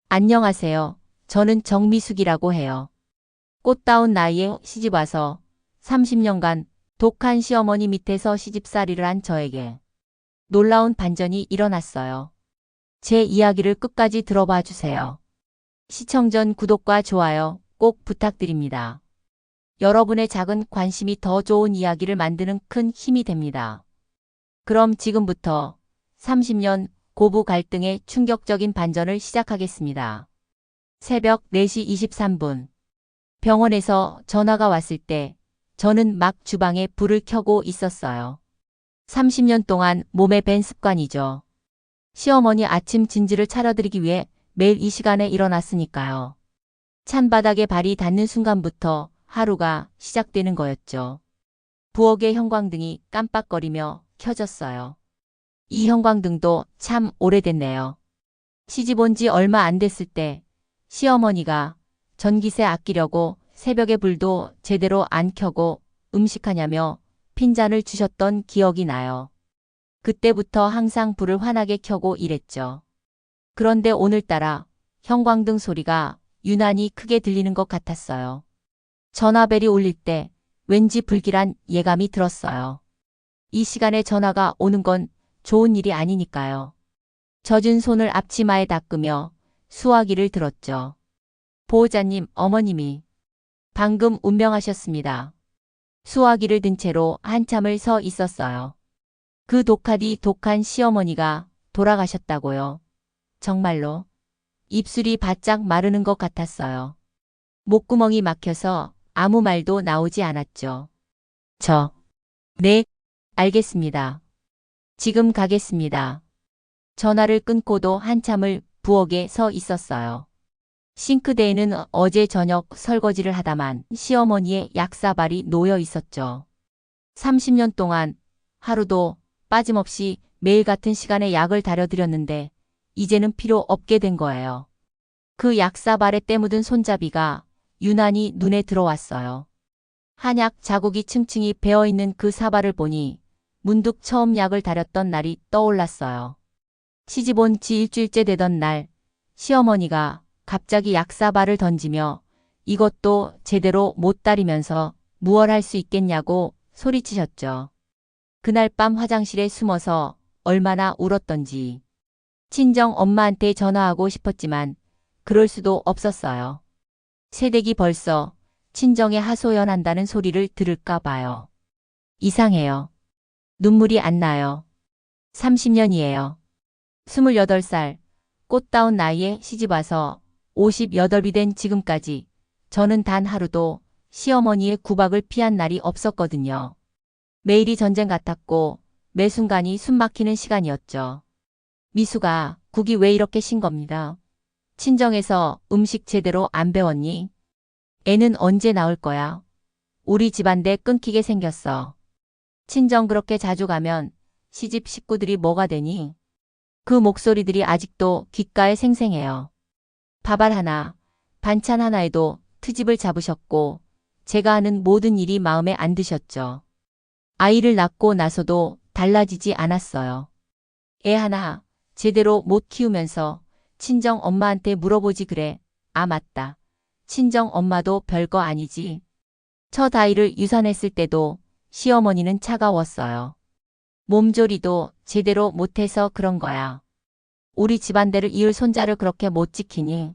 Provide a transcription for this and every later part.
안녕하세요. 저는 정미숙이라고 해요. 꽃다운 나이에 시집와서 30년간 독한 시어머니 밑에서 시집살이를 한 저에게 놀라운 반전이 일어났어요. 제 이야기를 끝까지 들어봐 주세요. 시청 전 구독과 좋아요 꼭 부탁드립니다. 여러분의 작은 관심이 더 좋은 이야기를 만드는 큰 힘이 됩니다. 그럼 지금부터 30년 고부 갈등의 충격적인 반전을 시작하겠습니다. 새벽 4시 23분. 병원에서 전화가 왔을 때 저는 막 주방에 불을 켜고 있었어요. 30년 동안 몸에 밴 습관이죠. 시어머니 아침 진지를 차려드리기 위해 매일 이 시간에 일어났으니까요. 찬바닥에 발이 닿는 순간부터 하루가 시작되는 거였죠. 부엌의 형광등이 깜빡거리며 켜졌어요. 이 형광등도 참 오래됐네요. 시집 온 지 얼마 안 됐을 때 시어머니가 전기세 아끼려고 새벽에 불도 제대로 안 켜고 음식하냐며 핀잔을 주셨던 기억이 나요. 그때부터 항상 불을 환하게 켜고 일했죠. 그런데 오늘따라 형광등 소리가 유난히 크게 들리는 것 같았어요. 전화벨이 울릴 때 왠지 불길한 예감이 들었어요. 이 시간에 전화가 오는 건 좋은 일이 아니니까요. 젖은 손을 앞치마에 닦으며 수화기를 들었죠. 보호자님, 어머님이 방금 운명하셨습니다. 수화기를 든 채로 한참을 서 있었어요. 그 독하디 독한 시어머니가 돌아가셨다고요. 정말로 입술이 바짝 마르는 것 같았어요. 목구멍이 막혀서 아무 말도 나오지 않았죠. 네, 알겠습니다. 지금 가겠습니다. 전화를 끊고도 한참을 부엌에 서 있었어요. 싱크대에는 어제 저녁 설거지를 하다만 시어머니의 약사발이 놓여 있었죠. 30년 동안 하루도 빠짐없이 매일 같은 시간에 약을 다려드렸는데 이제는 필요 없게 된 거예요. 그 약사발에 때묻은 손잡이가 유난히 눈에 들어왔어요. 한약 자국이 층층이 배어있는 그 사발을 보니 문득 처음 약을 다렸던 날이 떠올랐어요. 시집 온 지 일주일째 되던 날 시어머니가 갑자기 약사발을 던지며 이것도 제대로 못 다리면서 무얼 할 수 있겠냐고 소리치셨죠. 그날 밤 화장실에 숨어서 얼마나 울었던지. 친정 엄마한테 전화하고 싶었지만 그럴 수도 없었어요. 새댁이 벌써 친정에 하소연한다는 소리를 들을까 봐요. 이상해요. 눈물이 안 나요. 30년이에요. 28살, 꽃다운 나이에 시집와서 58이 된 지금까지 저는 단 하루도 시어머니의 구박을 피한 날이 없었거든요. 매일이 전쟁 같았고 매 순간이 숨막히는 시간이었죠. 미수가 국이 왜 이렇게 신 겁니다. 친정에서 음식 제대로 안 배웠니? 애는 언제 나올 거야? 우리 집안대 끊기게 생겼어. 친정 그렇게 자주 가면 시집 식구들이 뭐가 되니? 그 목소리들이 아직도 귓가에 생생해요. 밥알 하나, 반찬 하나에도 트집을 잡으셨고 제가 하는 모든 일이 마음에 안 드셨죠. 아이를 낳고 나서도 달라지지 않았어요. 애 하나 제대로 못 키우면서 친정 엄마한테 물어보지 그래. 아 맞다. 친정 엄마도 별거 아니지. 첫 아이를 유산했을 때도 시어머니는 차가웠어요. 몸조리도 제대로 못해서 그런 거야. 우리 집안대를 이을 손자를 그렇게 못 지키니.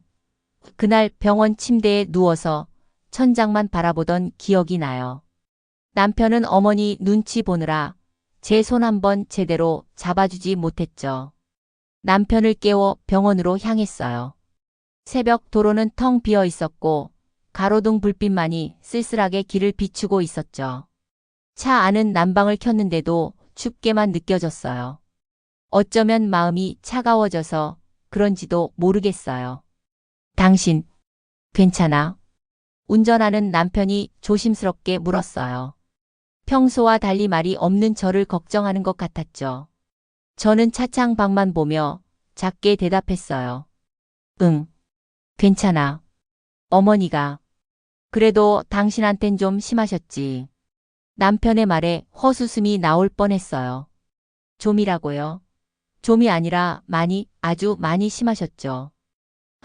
그날 병원 침대에 누워서 천장만 바라보던 기억이 나요. 남편은 어머니 눈치 보느라 제 손 한번 제대로 잡아주지 못했죠. 남편을 깨워 병원으로 향했어요. 새벽 도로는 텅 비어 있었고 가로등 불빛만이 쓸쓸하게 길을 비추고 있었죠. 차 안은 난방을 켰는데도 춥게만 느껴졌어요. 어쩌면 마음이 차가워져서 그런지도 모르겠어요. 당신, 괜찮아? 운전하는 남편이 조심스럽게 물었어요. 평소와 달리 말이 없는 저를 걱정하는 것 같았죠. 저는 차창 밖만 보며 작게 대답했어요. 응, 괜찮아. 어머니가. 그래도 당신한텐 좀 심하셨지. 남편의 말에 헛웃음이 나올 뻔했어요. 좀이라고요? 좀이 아니라 많이, 아주 많이 심하셨죠.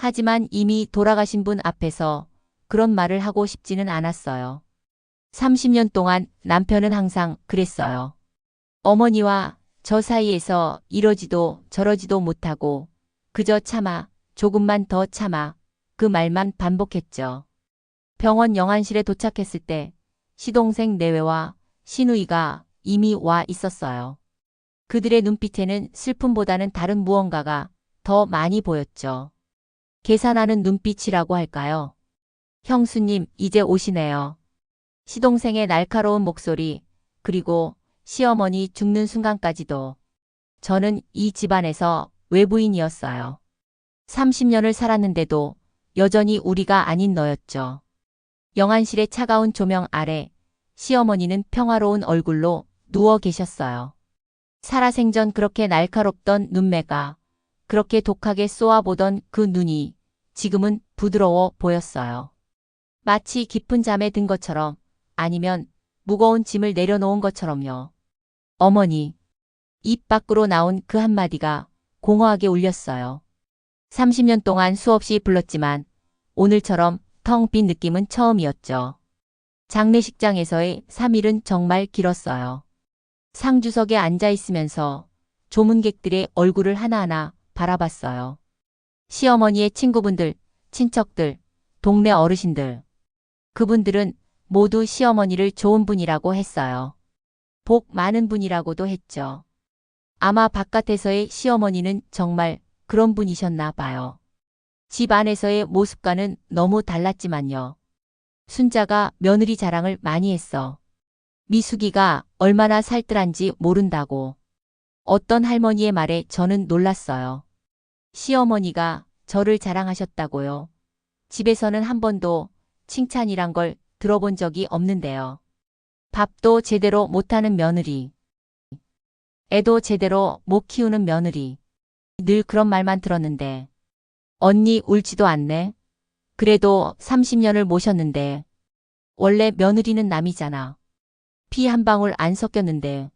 하지만 이미 돌아가신 분 앞에서 그런 말을 하고 싶지는 않았어요. 30년 동안 남편은 항상 그랬어요. 어머니와 저 사이에서 이러지도 저러지도 못하고 그저 참아, 조금만 더 참아 그 말만 반복했죠. 병원 영안실에 도착했을 때 시동생 내외와 시누이가 이미 와 있었어요. 그들의 눈빛에는 슬픔보다는 다른 무언가가 더 많이 보였죠. 계산하는 눈빛이라고 할까요? 형수님, 이제 오시네요. 시동생의 날카로운 목소리, 그리고 시어머니 죽는 순간까지도. 저는 이 집안에서 외부인이었어요. 30년을 살았는데도 여전히 우리가 아닌 너였죠. 영안실의 차가운 조명 아래 시어머니는 평화로운 얼굴로 누워 계셨어요. 살아생전 그렇게 날카롭던 눈매가, 그렇게 독하게 쏘아보던 그 눈이 지금은 부드러워 보였어요. 마치 깊은 잠에 든 것처럼, 아니면 무거운 짐을 내려놓은 것처럼요. 어머니. 입 밖으로 나온 그 한마디가 공허하게 울렸어요. 30년 동안 수없이 불렀지만 오늘처럼 텅 빈 느낌은 처음이었죠. 장례식장에서의 3일은 정말 길었어요. 상주석에 앉아 있으면서 조문객들의 얼굴을 하나하나 바라봤어요. 시어머니의 친구분들, 친척들, 동네 어르신들. 그분들은 모두 시어머니를 좋은 분이라고 했어요. 복 많은 분이라고도 했죠. 아마 바깥에서의 시어머니는 정말 그런 분이셨나 봐요. 집 안에서의 모습과는 너무 달랐지만요. 순자가 며느리 자랑을 많이 했어. 미숙이가 얼마나 살뜰한지 모른다고. 어떤 할머니의 말에 저는 놀랐어요. 시어머니가 저를 자랑하셨다고요. 집에서는 한 번도 칭찬이란 걸 들어본 적이 없는데요. 밥도 제대로 못하는 며느리. 애도 제대로 못 키우는 며느리. 늘 그런 말만 들었는데. 언니 울지도 않네. 그래도 30년을 모셨는데. 원래 며느리는 남이잖아. 피 한 방울 안 섞였는데.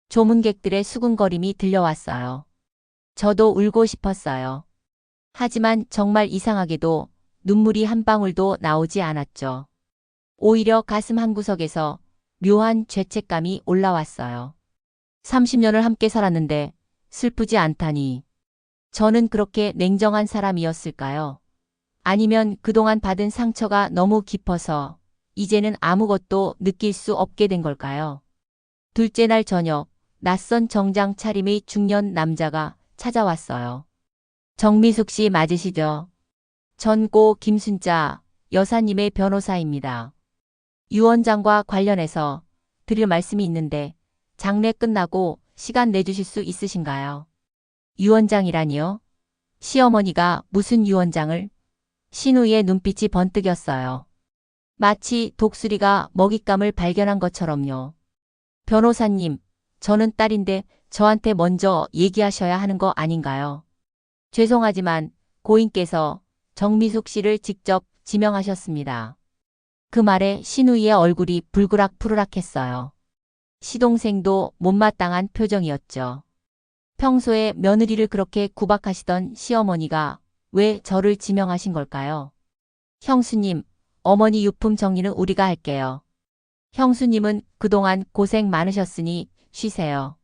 조문객들의 수군거림이 들려왔어요. 저도 울고 싶었어요. 하지만 정말 이상하게도 눈물이 한 방울도 나오지 않았죠. 오히려 가슴 한구석에서 묘한 죄책감이 올라왔어요. 30년을 함께 살았는데 슬프지 않다니. 저는 그렇게 냉정한 사람이었을까요? 아니면 그동안 받은 상처가 너무 깊어서 이제는 아무것도 느낄 수 없게 된 걸까요? 둘째 날 저녁, 낯선 정장 차림의 중년 남자가 찾아왔어요. 정미숙 씨 맞으시죠? 전 고 김순자 여사님의 변호사입니다. 유 원장과 관련해서 드릴 말씀이 있는데 장례 끝나고 시간 내주실 수 있으신가요? 유 원장이라니요? 시어머니가 무슨 유 원장을? 신우이의 눈빛이 번뜩였어요. 마치 독수리가 먹잇감을 발견한 것처럼요. 변호사님, 저는 딸인데 저한테 먼저 얘기하셔야 하는 거 아닌가요? 죄송하지만 고인께서 정미숙 씨를 직접 지명하셨습니다. 그 말에 신우이의 얼굴이 불그락푸르락했어요. 시동생도 못마땅한 표정이었죠. 평소에 며느리를 그렇게 구박하시던 시어머니가 왜 저를 지명하신 걸까요? 형수님, 어머니 유품 정리는 우리가 할게요. 형수님은 그동안 고생 많으셨으니 쉬세요.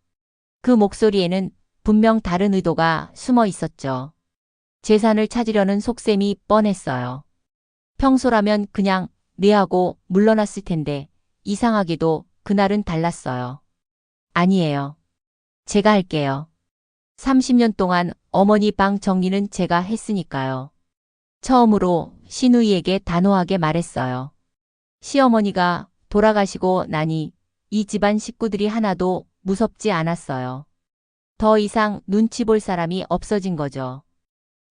그 목소리에는 분명 다른 의도가 숨어 있었죠. 재산을 찾으려는 속셈이 뻔했어요. 평소라면 그냥 네 하고 물러났을 텐데 이상하게도 그날은 달랐어요. 아니에요. 제가 할게요. 30년 동안 어머니 방 정리는 제가 했으니까요. 처음으로 시누이에게 단호하게 말했어요. 시어머니가 돌아가시고 나니 이 집안 식구들이 하나도 무섭지 않았어요. 더 이상 눈치 볼 사람이 없어진 거죠.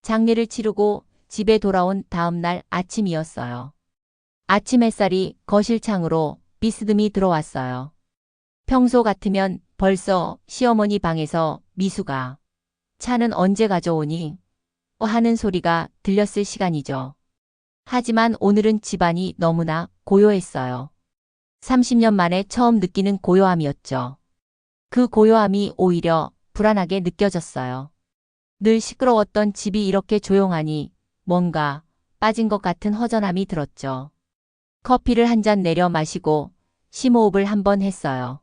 장례를 치르고 집에 돌아온 다음 날 아침이었어요. 아침 햇살이 거실 창으로 비스듬히 들어왔어요. 평소 같으면 벌써 시어머니 방에서 미수가 차는 언제 가져오니? 하는 소리가 들렸을 시간이죠. 하지만 오늘은 집안이 너무나 고요했어요. 30년 만에 처음 느끼는 고요함이었죠. 그 고요함이 오히려 불안하게 느껴졌어요. 늘 시끄러웠던 집이 이렇게 조용하니 뭔가 빠진 것 같은 허전함이 들었죠. 커피를 한 잔 내려 마시고 심호흡을 한번 했어요.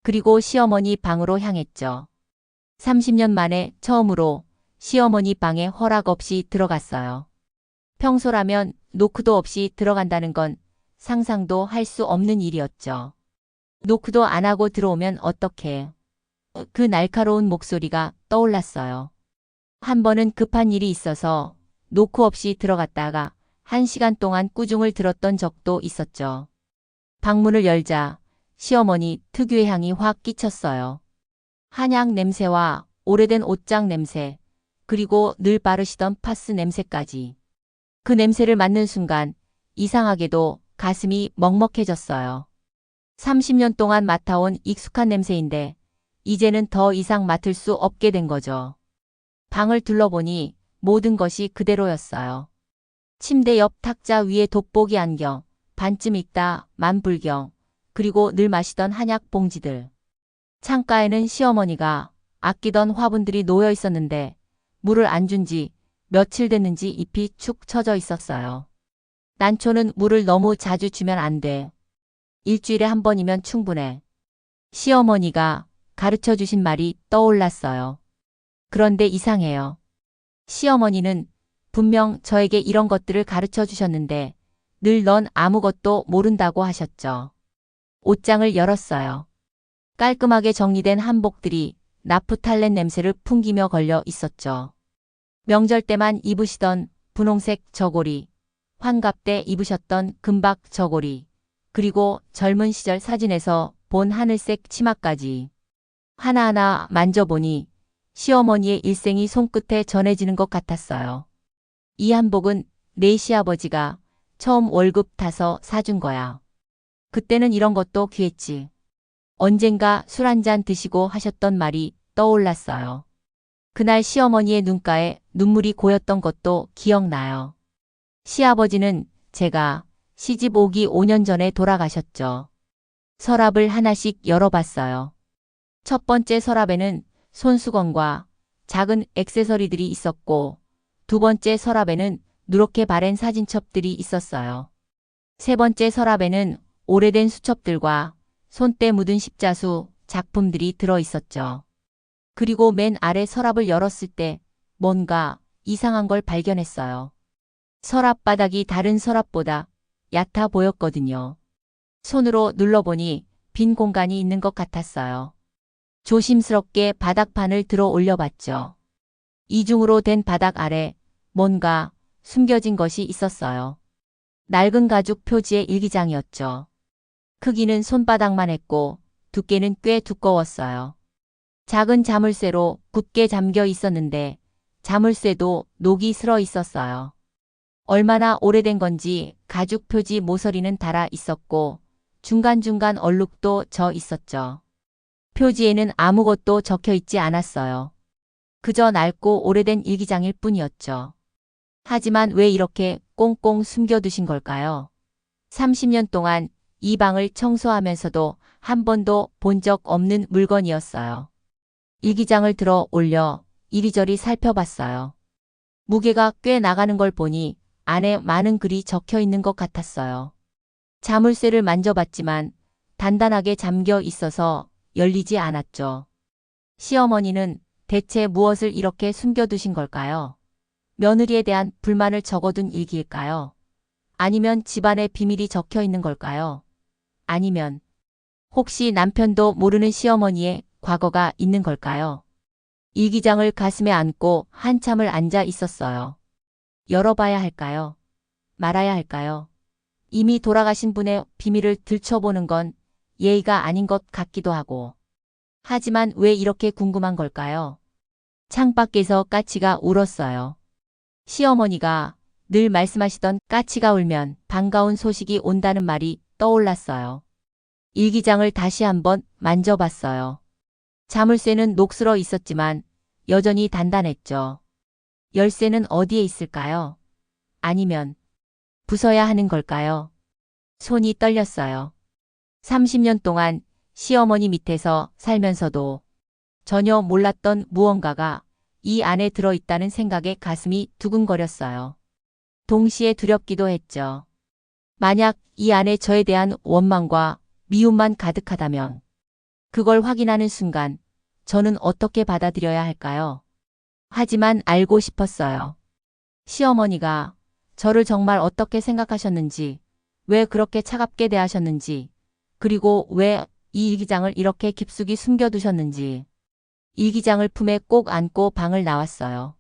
그리고 시어머니 방으로 향했죠. 30년 만에 처음으로 시어머니 방에 허락 없이 들어갔어요. 평소라면 노크도 없이 들어간다는 건 상상도 할 수 없는 일이었죠. 노크도 안 하고 들어오면 어떡해. 그 날카로운 목소리가 떠올랐어요. 한 번은 급한 일이 있어서 노크 없이 들어갔다가 1시간 동안 꾸중을 들었던 적도 있었죠. 방문을 열자 시어머니 특유의 향이 확 끼쳤어요. 한약 냄새와 오래된 옷장 냄새, 그리고 늘 바르시던 파스 냄새까지. 그 냄새를 맡는 순간 이상하게도 가슴이 먹먹해졌어요. 30년 동안 맡아온 익숙한 냄새인데 이제는 더 이상 맡을 수 없게 된 거죠. 방을 둘러보니 모든 것이 그대로였어요. 침대 옆 탁자 위에 돋보기 안경, 반쯤 익다 만불경, 그리고 늘 마시던 한약 봉지들. 창가에는 시어머니가 아끼던 화분들이 놓여 있었는데 물을 안 준 지 며칠 됐는지 잎이 축 처져 있었어요. 난초는 물을 너무 자주 주면 안 돼. 일주일에 한 번이면 충분해. 시어머니가 가르쳐 주신 말이 떠올랐어요. 그런데 이상해요. 시어머니는 분명 저에게 이런 것들을 가르쳐 주셨는데 늘 넌 아무것도 모른다고 하셨죠. 옷장을 열었어요. 깔끔하게 정리된 한복들이 나프탈렌 냄새를 풍기며 걸려 있었죠. 명절 때만 입으시던 분홍색 저고리, 환갑 때 입으셨던 금박 저고리, 그리고 젊은 시절 사진에서 본 하늘색 치마까지. 하나하나 만져보니 시어머니의 일생이 손끝에 전해지는 것 같았어요. 이 한복은 내 시아버지가 처음 월급 타서 사준 거야. 그때는 이런 것도 귀했지. 언젠가 술 한잔 드시고 하셨던 말이 떠올랐어요. 그날 시어머니의 눈가에 눈물이 고였던 것도 기억나요. 시아버지는 제가 시집 오기 5년 전에 돌아가셨죠. 서랍을 하나씩 열어봤어요. 첫 번째 서랍에는 손수건과 작은 액세서리들이 있었고, 두 번째 서랍에는 누렇게 바랜 사진첩들이 있었어요. 세 번째 서랍에는 오래된 수첩들과 손때 묻은 십자수 작품들이 들어 있었죠. 그리고 맨 아래 서랍을 열었을 때 뭔가 이상한 걸 발견했어요. 서랍 바닥이 다른 서랍보다 얕아 보였거든요. 손으로 눌러보니 빈 공간이 있는 것 같았어요. 조심스럽게 바닥판을 들어 올려봤죠. 이중으로 된 바닥 아래 뭔가 숨겨진 것이 있었어요. 낡은 가죽 표지의 일기장이었죠. 크기는 손바닥만 했고 두께는 꽤 두꺼웠어요. 작은 자물쇠로 굳게 잠겨 있었는데 자물쇠도 녹이 슬어 있었어요. 얼마나 오래된 건지 가죽 표지 모서리는 닳아 있었고 중간중간 얼룩도 져 있었죠. 표지에는 아무것도 적혀 있지 않았어요. 그저 낡고 오래된 일기장일 뿐이었죠. 하지만 왜 이렇게 꽁꽁 숨겨두신 걸까요? 30년 동안 이 방을 청소하면서도 한 번도 본 적 없는 물건이었어요. 일기장을 들어 올려 이리저리 살펴봤어요. 무게가 꽤 나가는 걸 보니 안에 많은 글이 적혀 있는 것 같았어요. 자물쇠를 만져봤지만 단단하게 잠겨 있어서 열리지 않았죠. 시어머니는 대체 무엇을 이렇게 숨겨두신 걸까요? 며느리에 대한 불만을 적어둔 일기일까요? 아니면 집안의 비밀이 적혀 있는 걸까요? 아니면 혹시 남편도 모르는 시어머니의 과거가 있는 걸까요? 일기장을 가슴에 안고 한참을 앉아 있었어요. 열어봐야 할까요? 말아야 할까요? 이미 돌아가신 분의 비밀을 들춰보는 건 예의가 아닌 것 같기도 하고. 하지만 왜 이렇게 궁금한 걸까요? 창밖에서 까치가 울었어요. 시어머니가 늘 말씀하시던 까치가 울면 반가운 소식이 온다는 말이 떠올랐어요. 일기장을 다시 한번 만져봤어요. 자물쇠는 녹슬어 있었지만 여전히 단단했죠. 열쇠는 어디에 있을까요? 아니면 부숴야 하는 걸까요? 손이 떨렸어요. 30년 동안 시어머니 밑에서 살면서도 전혀 몰랐던 무언가가 이 안에 들어있다는 생각에 가슴이 두근거렸어요. 동시에 두렵기도 했죠. 만약 이 안에 저에 대한 원망과 미움만 가득하다면 그걸 확인하는 순간 저는 어떻게 받아들여야 할까요? 하지만 알고 싶었어요. 시어머니가 저를 정말 어떻게 생각하셨는지, 왜 그렇게 차갑게 대하셨는지, 그리고 왜 이 일기장을 이렇게 깊숙이 숨겨두셨는지. 일기장을 품에 꼭 안고 방을 나왔어요.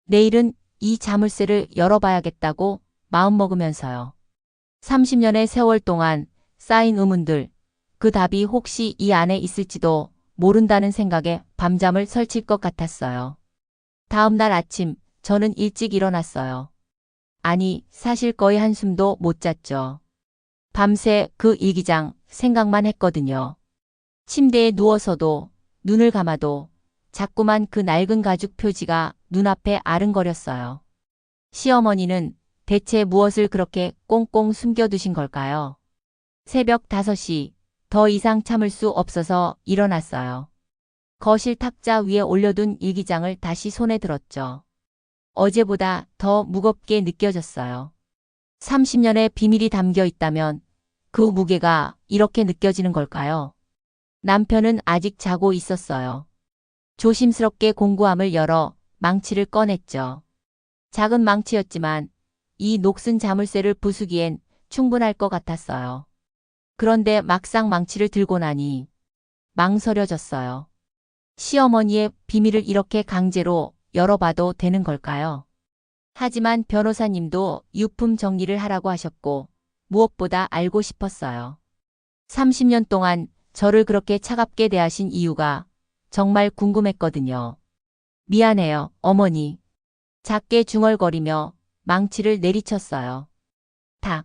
내일은 이 자물쇠를 열어봐야겠다고 마음먹으면서요. 30년의 세월 동안 쌓인 의문들, 그 답이 혹시 이 안에 있을지도 모른다는 생각에 밤잠을 설칠 것 같았어요. 다음 날 아침 저는 일찍 일어났어요. 아니, 사실 거의 한숨도 못 잤죠. 밤새 그 일기장 생각만 했거든요. 침대에 누워서도 눈을 감아도 자꾸만 그 낡은 가죽 표지가 눈앞에 아른거렸어요. 시어머니는 대체 무엇을 그렇게 꽁꽁 숨겨두신 걸까요? 새벽 5시, 더 이상 참을 수 없어서 일어났어요. 거실 탁자 위에 올려둔 일기장을 다시 손에 들었죠. 어제보다 더 무겁게 느껴졌어요. 30년의 비밀이 담겨 있다면 그 무게가 이렇게 느껴지는 걸까요? 남편은 아직 자고 있었어요. 조심스럽게 공구함을 열어 망치를 꺼냈죠. 작은 망치였지만 이 녹슨 자물쇠를 부수기엔 충분할 것 같았어요. 그런데 막상 망치를 들고 나니 망설여졌어요. 시어머니의 비밀을 이렇게 강제로 열어봐도 되는 걸까요? 하지만 변호사님도 유품 정리를 하라고 하셨고 무엇보다 알고 싶었어요. 30년 동안 저를 그렇게 차갑게 대하신 이유가 정말 궁금했거든요. 미안해요, 어머니. 작게 중얼거리며 망치를 내리쳤어요. 탁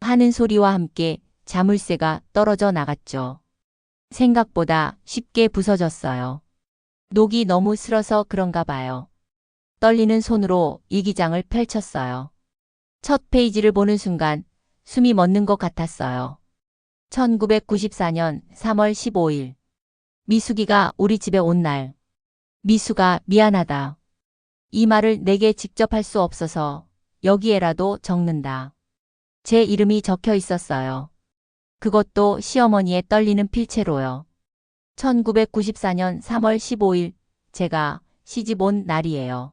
하는 소리와 함께 자물쇠가 떨어져 나갔죠. 생각보다 쉽게 부서졌어요. 녹이 너무 슬어서 그런가 봐요. 떨리는 손으로 일기장을 펼쳤어요. 첫 페이지를 보는 순간 숨이 멎는 것 같았어요. 1994년 3월 15일. 미숙이가 우리 집에 온 날. 미숙아, 미안하다. 이 말을 내게 직접 할 수 없어서 여기에라도 적는다. 제 이름이 적혀 있었어요. 그것도 시어머니의 떨리는 필체로요. 1994년 3월 15일 제가 시집 온 날이에요.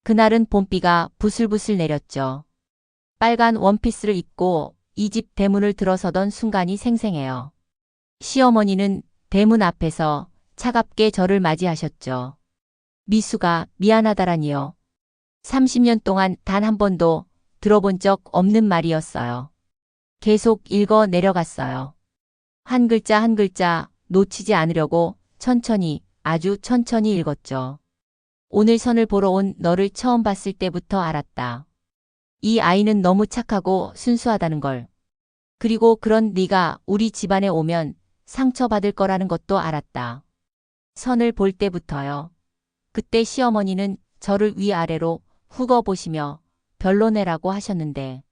그날은 봄비가 부슬부슬 내렸죠. 빨간 원피스를 입고 이 집 대문을 들어서던 순간이 생생해요. 시어머니는 대문 앞에서 차갑게 저를 맞이하셨죠. 미수가 미안하다라니요. 30년 동안 단 한 번도 들어본 적 없는 말이었어요. 계속 읽어 내려갔어요. 한 글자 한 글자 놓치지 않으려고 천천히, 아주 천천히 읽었죠. 오늘 선을 보러 온 너를 처음 봤을 때부터 알았다. 이 아이는 너무 착하고 순수하다는 걸. 그리고 그런 네가 우리 집안에 오면 상처받을 거라는 것도 알았다. 선을 볼 때부터요. 그때 시어머니는 저를 위아래로 훅어보시며 별로네라고 하셨는데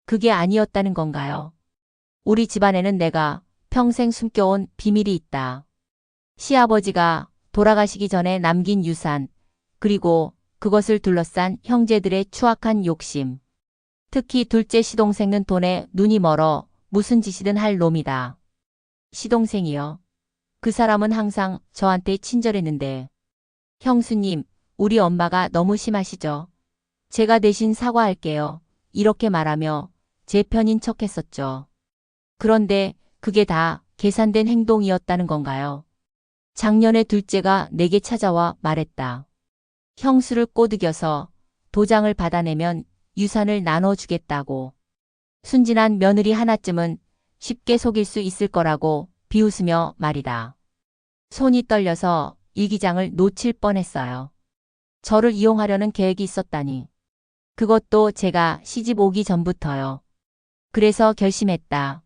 그게 아니었다는 건가요? 우리 집안에는 내가 평생 숨겨온 비밀이 있다. 시아버지가 돌아가시기 전에 남긴 유산, 그리고 그것을 둘러싼 형제들의 추악한 욕심. 특히 둘째 시동생은 돈에 눈이 멀어 무슨 짓이든 할 놈이다. 시동생이요. 그 사람은 항상 저한테 친절했는데. 형수님, 우리 엄마가 너무 심하시죠. 제가 대신 사과할게요. 이렇게 말하며 제 편인 척했었죠. 그런데 그게 다 계산된 행동이었다는 건가요? 작년에 둘째가 내게 찾아와 말했다. 형수를 꼬드겨서 도장을 받아내면 유산을 나눠주겠다고. 순진한 며느리 하나쯤은 쉽게 속일 수 있을 거라고 비웃으며 말이다. 손이 떨려서 일기장을 놓칠 뻔했어요. 저를 이용하려는 계획이 있었다니. 그것도 제가 시집 오기 전부터요. 그래서 결심했다.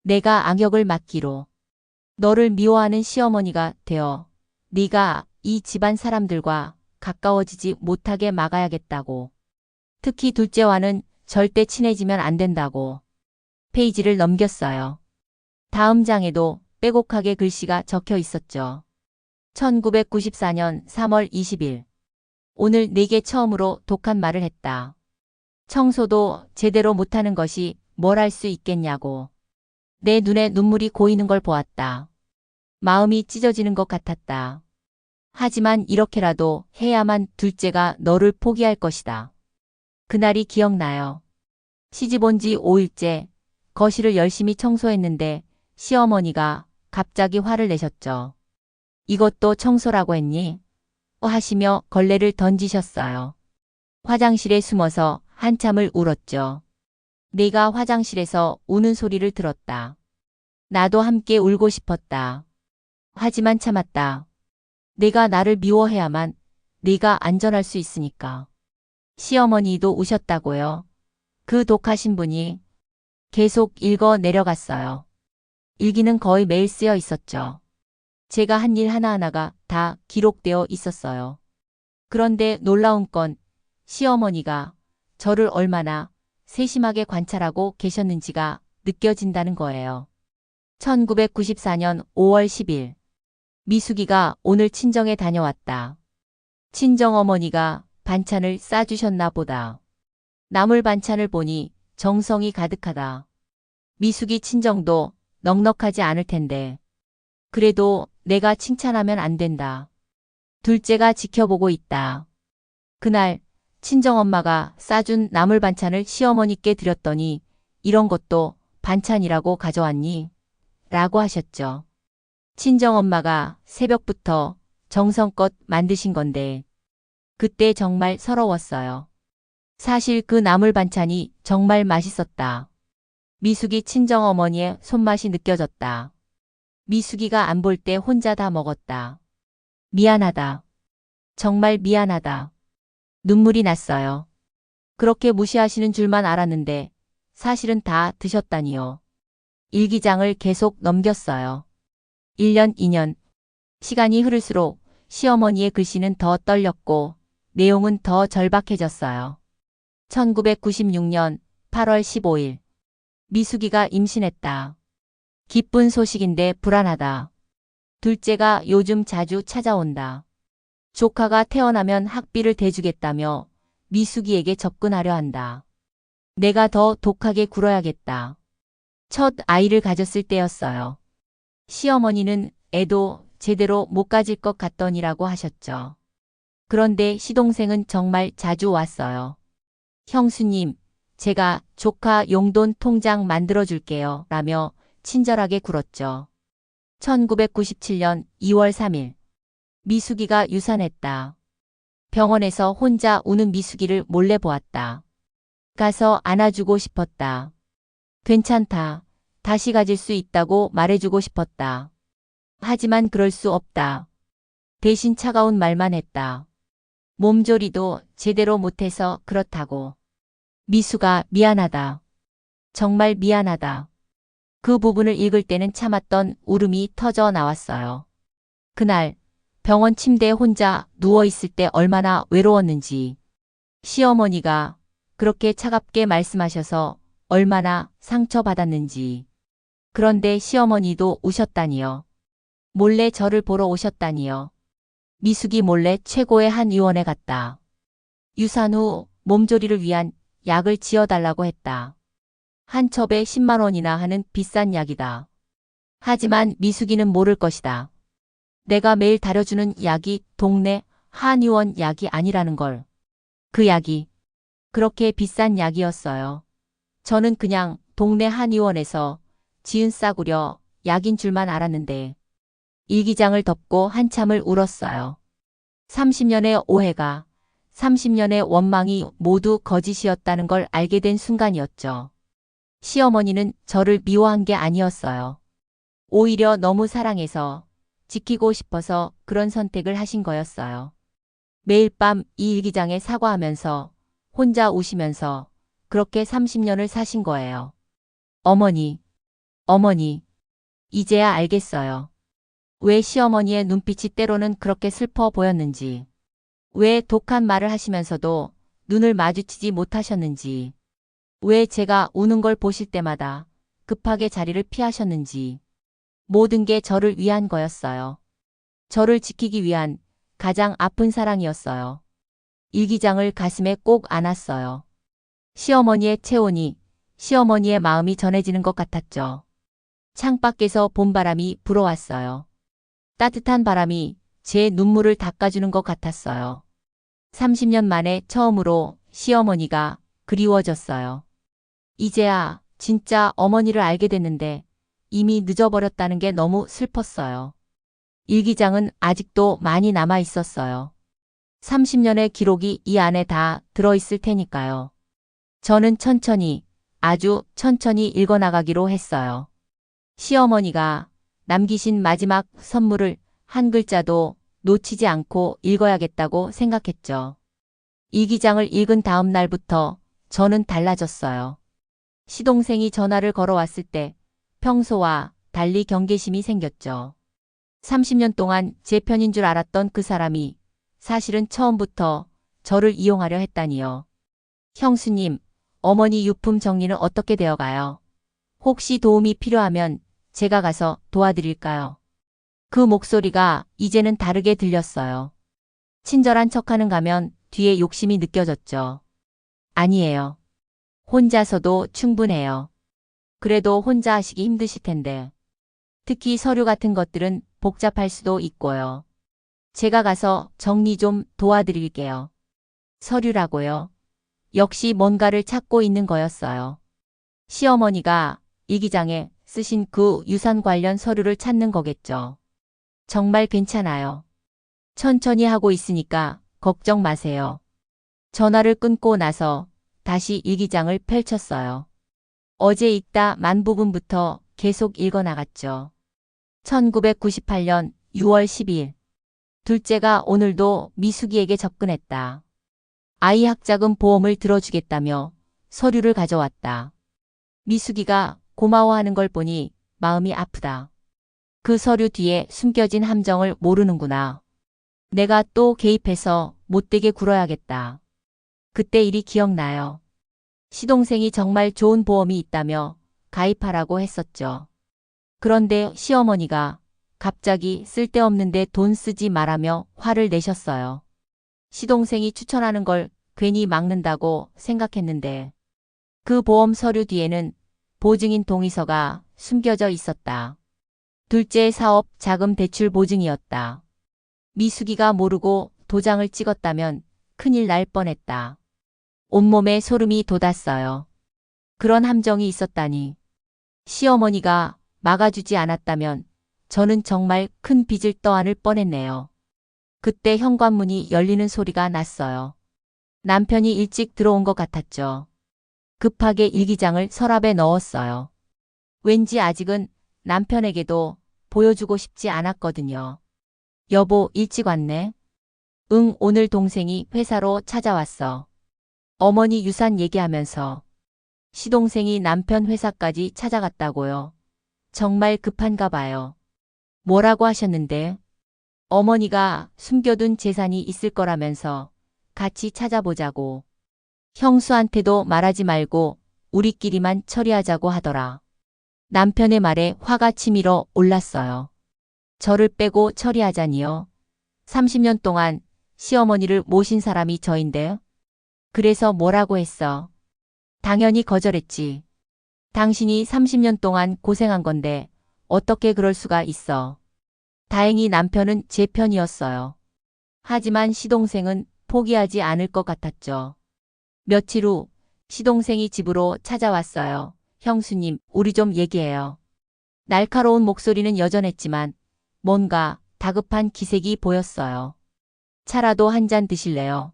내가 악역을 맡기로. 너를 미워하는 시어머니가 되어 네가 이 집안 사람들과 가까워지지 못하게 막아야겠다고. 특히 둘째와는 절대 친해지면 안 된다고. 페이지를 넘겼어요. 다음 장에도 빼곡하게 글씨가 적혀 있었죠. 1994년 3월 20일. 오늘 내게 처음으로 독한 말을 했다. 청소도 제대로 못하는 것이 뭘 할 수 있겠냐고. 내 눈에 눈물이 고이는 걸 보았다. 마음이 찢어지는 것 같았다. 하지만 이렇게라도 해야만 둘째가 너를 포기할 것이다. 그날이 기억나요. 시집 온 지 5일째 거실을 열심히 청소했는데 시어머니가 갑자기 화를 내셨죠. 이것도 청소라고 했니? 하시며 걸레를 던지셨어요. 화장실에 숨어서 한참을 울었죠. 내가 화장실에서 우는 소리를 들었다. 나도 함께 울고 싶었다. 하지만 참았다. 내가 나를 미워해야만 네가 안전할 수 있으니까. 시어머니도 우셨다고요. 그 독하신 분이 계속 읽어 내려갔어요. 일기는 거의 매일 쓰여 있었죠. 제가 한 일 하나하나가 다 기록되어 있었어요. 그런데 놀라운 건 시어머니가 저를 얼마나 세심하게 관찰하고 계셨는지가 느껴진다는 거예요. 1994년 5월 10일. 미숙이가 오늘 친정에 다녀왔다. 친정어머니가 반찬을 싸주셨나 보다. 나물 반찬을 보니 정성이 가득하다. 미숙이 친정도 넉넉하지 않을 텐데. 그래도 내가 칭찬하면 안 된다. 둘째가 지켜보고 있다. 그날 친정엄마가 싸준 나물 반찬을 시어머니께 드렸더니 이런 것도 반찬이라고 가져왔니? 라고 하셨죠. 친정엄마가 새벽부터 정성껏 만드신 건데 그때 정말 서러웠어요. 사실 그 나물 반찬이 정말 맛있었다. 미숙이 친정어머니의 손맛이 느껴졌다. 미숙이가 안 볼 때 혼자 다 먹었다. 미안하다. 정말 미안하다. 눈물이 났어요. 그렇게 무시하시는 줄만 알았는데 사실은 다 드셨다니요. 일기장을 계속 넘겼어요. 1년, 2년. 시간이 흐를수록 시어머니의 글씨는 더 떨렸고 내용은 더 절박해졌어요. 1996년 8월 15일. 미숙이가 임신했다. 기쁜 소식인데 불안하다. 둘째가 요즘 자주 찾아온다. 조카가 태어나면 학비를 대주겠다며 미숙이에게 접근하려 한다. 내가 더 독하게 굴어야겠다. 첫 아이를 가졌을 때였어요. 시어머니는 애도 제대로 못 가질 것 같더니라고 하셨죠. 그런데 시동생은 정말 자주 왔어요. 형수님, 제가 조카 용돈 통장 만들어 줄게요. 라며 친절하게 굴었죠. 1997년 2월 3일. 미숙이가 유산했다. 병원에서 혼자 우는 미숙이를 몰래 보았다. 가서 안아주고 싶었다. 괜찮다. 다시 가질 수 있다고 말해주고 싶었다. 하지만 그럴 수 없다. 대신 차가운 말만 했다. 몸조리도 제대로 못해서 그렇다고. 미숙아, 미안하다. 정말 미안하다. 그 부분을 읽을 때는 참았던 울음이 터져 나왔어요. 그날 병원 침대에 혼자 누워있을 때 얼마나 외로웠는지, 시어머니가 그렇게 차갑게 말씀하셔서 얼마나 상처받았는지. 그런데 시어머니도 우셨다니요. 몰래 저를 보러 오셨다니요. 미숙이 몰래 최고의 한 의원에 갔다. 유산 후 몸조리를 위한 약을 지어달라고 했다. 한 첩에 10만 원이나 하는 비싼 약이다. 하지만 미숙이는 모를 것이다. 내가 매일 다려주는 약이 동네 한의원 약이 아니라는 걸. 그 약이 그렇게 비싼 약이었어요. 저는 그냥 동네 한의원에서 지은 싸구려 약인 줄만 알았는데 일기장을 덮고 한참을 울었어요. 30년의 오해가, 30년의 원망이 모두 거짓이었다는 걸 알게 된 순간이었죠. 시어머니는 저를 미워한 게 아니었어요. 오히려 너무 사랑해서 지키고 싶어서 그런 선택을 하신 거였어요. 매일 밤 이 일기장에 사과하면서 혼자 우시면서 그렇게 30년을 사신 거예요. 어머니, 어머니, 이제야 알겠어요. 왜 시어머니의 눈빛이 때로는 그렇게 슬퍼 보였는지, 왜 독한 말을 하시면서도 눈을 마주치지 못하셨는지, 왜 제가 우는 걸 보실 때마다 급하게 자리를 피하셨는지, 모든 게 저를 위한 거였어요. 저를 지키기 위한 가장 아픈 사랑이었어요. 일기장을 가슴에 꼭 안았어요. 시어머니의 체온이, 시어머니의 마음이 전해지는 것 같았죠. 창밖에서 봄바람이 불어왔어요. 따뜻한 바람이 제 눈물을 닦아주는 것 같았어요. 30년 만에 처음으로 시어머니가 그리워졌어요. 이제야 진짜 어머니를 알게 됐는데 이미 늦어버렸다는 게 너무 슬펐어요. 일기장은 아직도 많이 남아 있었어요. 30년의 기록이 이 안에 다 들어있을 테니까요. 저는 천천히, 아주 천천히 읽어나가기로 했어요. 시어머니가 남기신 마지막 선물을 한 글자도 놓치지 않고 읽어야겠다고 생각했죠. 일기장을 읽은 다음 날부터 저는 달라졌어요. 시동생이 전화를 걸어왔을 때 평소와 달리 경계심이 생겼죠. 30년 동안 제 편인 줄 알았던 그 사람이 사실은 처음부터 저를 이용하려 했다니요. 형수님, 어머니 유품 정리는 어떻게 되어가요? 혹시 도움이 필요하면 제가 가서 도와드릴까요? 그 목소리가 이제는 다르게 들렸어요. 친절한 척하는 가면 뒤에 욕심이 느껴졌죠. 아니에요. 혼자서도 충분해요. 그래도 혼자 하시기 힘드실 텐데. 특히 서류 같은 것들은 복잡할 수도 있고요. 제가 가서 정리 좀 도와드릴게요. 서류라고요. 역시 뭔가를 찾고 있는 거였어요. 시어머니가 일기장에 쓰신 그 유산 관련 서류를 찾는 거겠죠. 정말 괜찮아요. 천천히 하고 있으니까 걱정 마세요. 전화를 끊고 나서 다시 일기장을 펼쳤어요. 어제 읽다 만 부분부터 계속 읽어나갔죠. 1998년 6월 12일. 둘째가 오늘도 미숙이에게 접근했다. 아이 학자금 보험을 들어주겠다며 서류를 가져왔다. 미숙이가 고마워하는 걸 보니 마음이 아프다. 그 서류 뒤에 숨겨진 함정을 모르는구나. 내가 또 개입해서 못되게 굴어야겠다. 그때 일이 기억나요. 시동생이 정말 좋은 보험이 있다며 가입하라고 했었죠. 그런데 시어머니가 갑자기 쓸데없는데 돈 쓰지 말라며 화를 내셨어요. 시동생이 추천하는 걸 괜히 막는다고 생각했는데 그 보험 서류 뒤에는 보증인 동의서가 숨겨져 있었다. 둘째의 사업 자금 대출 보증이었다. 미숙이가 모르고 도장을 찍었다면 큰일 날 뻔했다. 온몸에 소름이 돋았어요. 그런 함정이 있었다니. 시어머니가 막아주지 않았다면 저는 정말 큰 빚을 떠안을 뻔했네요. 그때 현관문이 열리는 소리가 났어요. 남편이 일찍 들어온 것 같았죠. 급하게 일기장을 서랍에 넣었어요. 왠지 아직은 남편에게도 보여주고 싶지 않았거든요. 여보, 일찍 왔네? 응, 오늘 동생이 회사로 찾아왔어. 어머니 유산 얘기하면서 시동생이 남편 회사까지 찾아갔다고요. 정말 급한가 봐요. 뭐라고 하셨는데? 어머니가 숨겨둔 재산이 있을 거라면서 같이 찾아보자고. 형수한테도 말하지 말고 우리끼리만 처리하자고 하더라. 남편의 말에 화가 치밀어 올랐어요. 저를 빼고 처리하자니요. 30년 동안 시어머니를 모신 사람이 저인데. 그래서 뭐라고 했어? 당연히 거절했지. 당신이 30년 동안 고생한 건데 어떻게 그럴 수가 있어. 다행히 남편은 제 편이었어요. 하지만 시동생은 포기하지 않을 것 같았죠. 며칠 후 시동생이 집으로 찾아왔어요. 형수님, 우리 좀 얘기해요. 날카로운 목소리는 여전했지만 뭔가 다급한 기색이 보였어요. 차라도 한 잔 드실래요?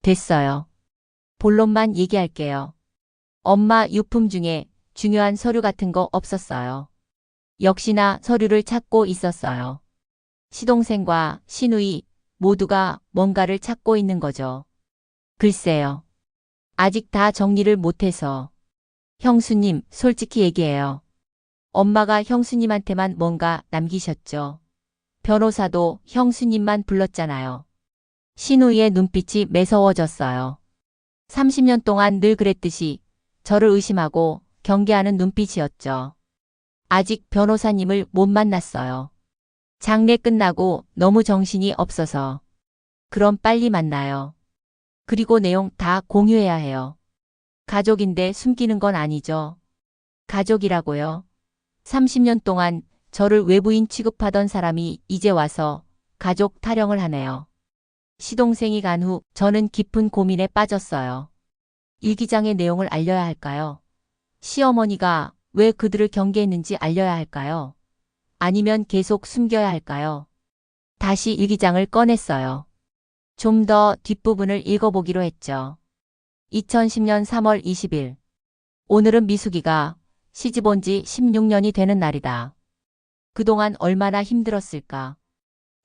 됐어요. 본론만 얘기할게요. 엄마 유품 중에 중요한 서류 같은 거 없었어요. 역시나 서류를 찾고 있었어요. 시동생과 시누이 모두가 뭔가를 찾고 있는 거죠. 글쎄요. 아직 다 정리를 못해서. 형수님, 솔직히 얘기해요. 엄마가 형수님한테만 뭔가 남기셨죠. 변호사도 형수님만 불렀잖아요. 시누이의 눈빛이 매서워졌어요. 30년 동안 늘 그랬듯이 저를 의심하고 경계하는 눈빛이었죠. 아직 변호사님을 못 만났어요. 장례 끝나고 너무 정신이 없어서. 그럼 빨리 만나요. 그리고 내용 다 공유해야 해요. 가족인데 숨기는 건 아니죠. 가족이라고요. 30년 동안 저를 외부인 취급하던 사람이 이제 와서 가족 타령을 하네요. 시동생이 간 후 저는 깊은 고민에 빠졌어요. 일기장의 내용을 알려야 할까요? 시어머니가 왜 그들을 경계했는지 알려야 할까요? 아니면 계속 숨겨야 할까요? 다시 일기장을 꺼냈어요. 좀 더 뒷부분을 읽어보기로 했죠. 2010년 3월 20일. 오늘은 미숙이가 시집 온 지 16년이 되는 날이다. 그동안 얼마나 힘들었을까.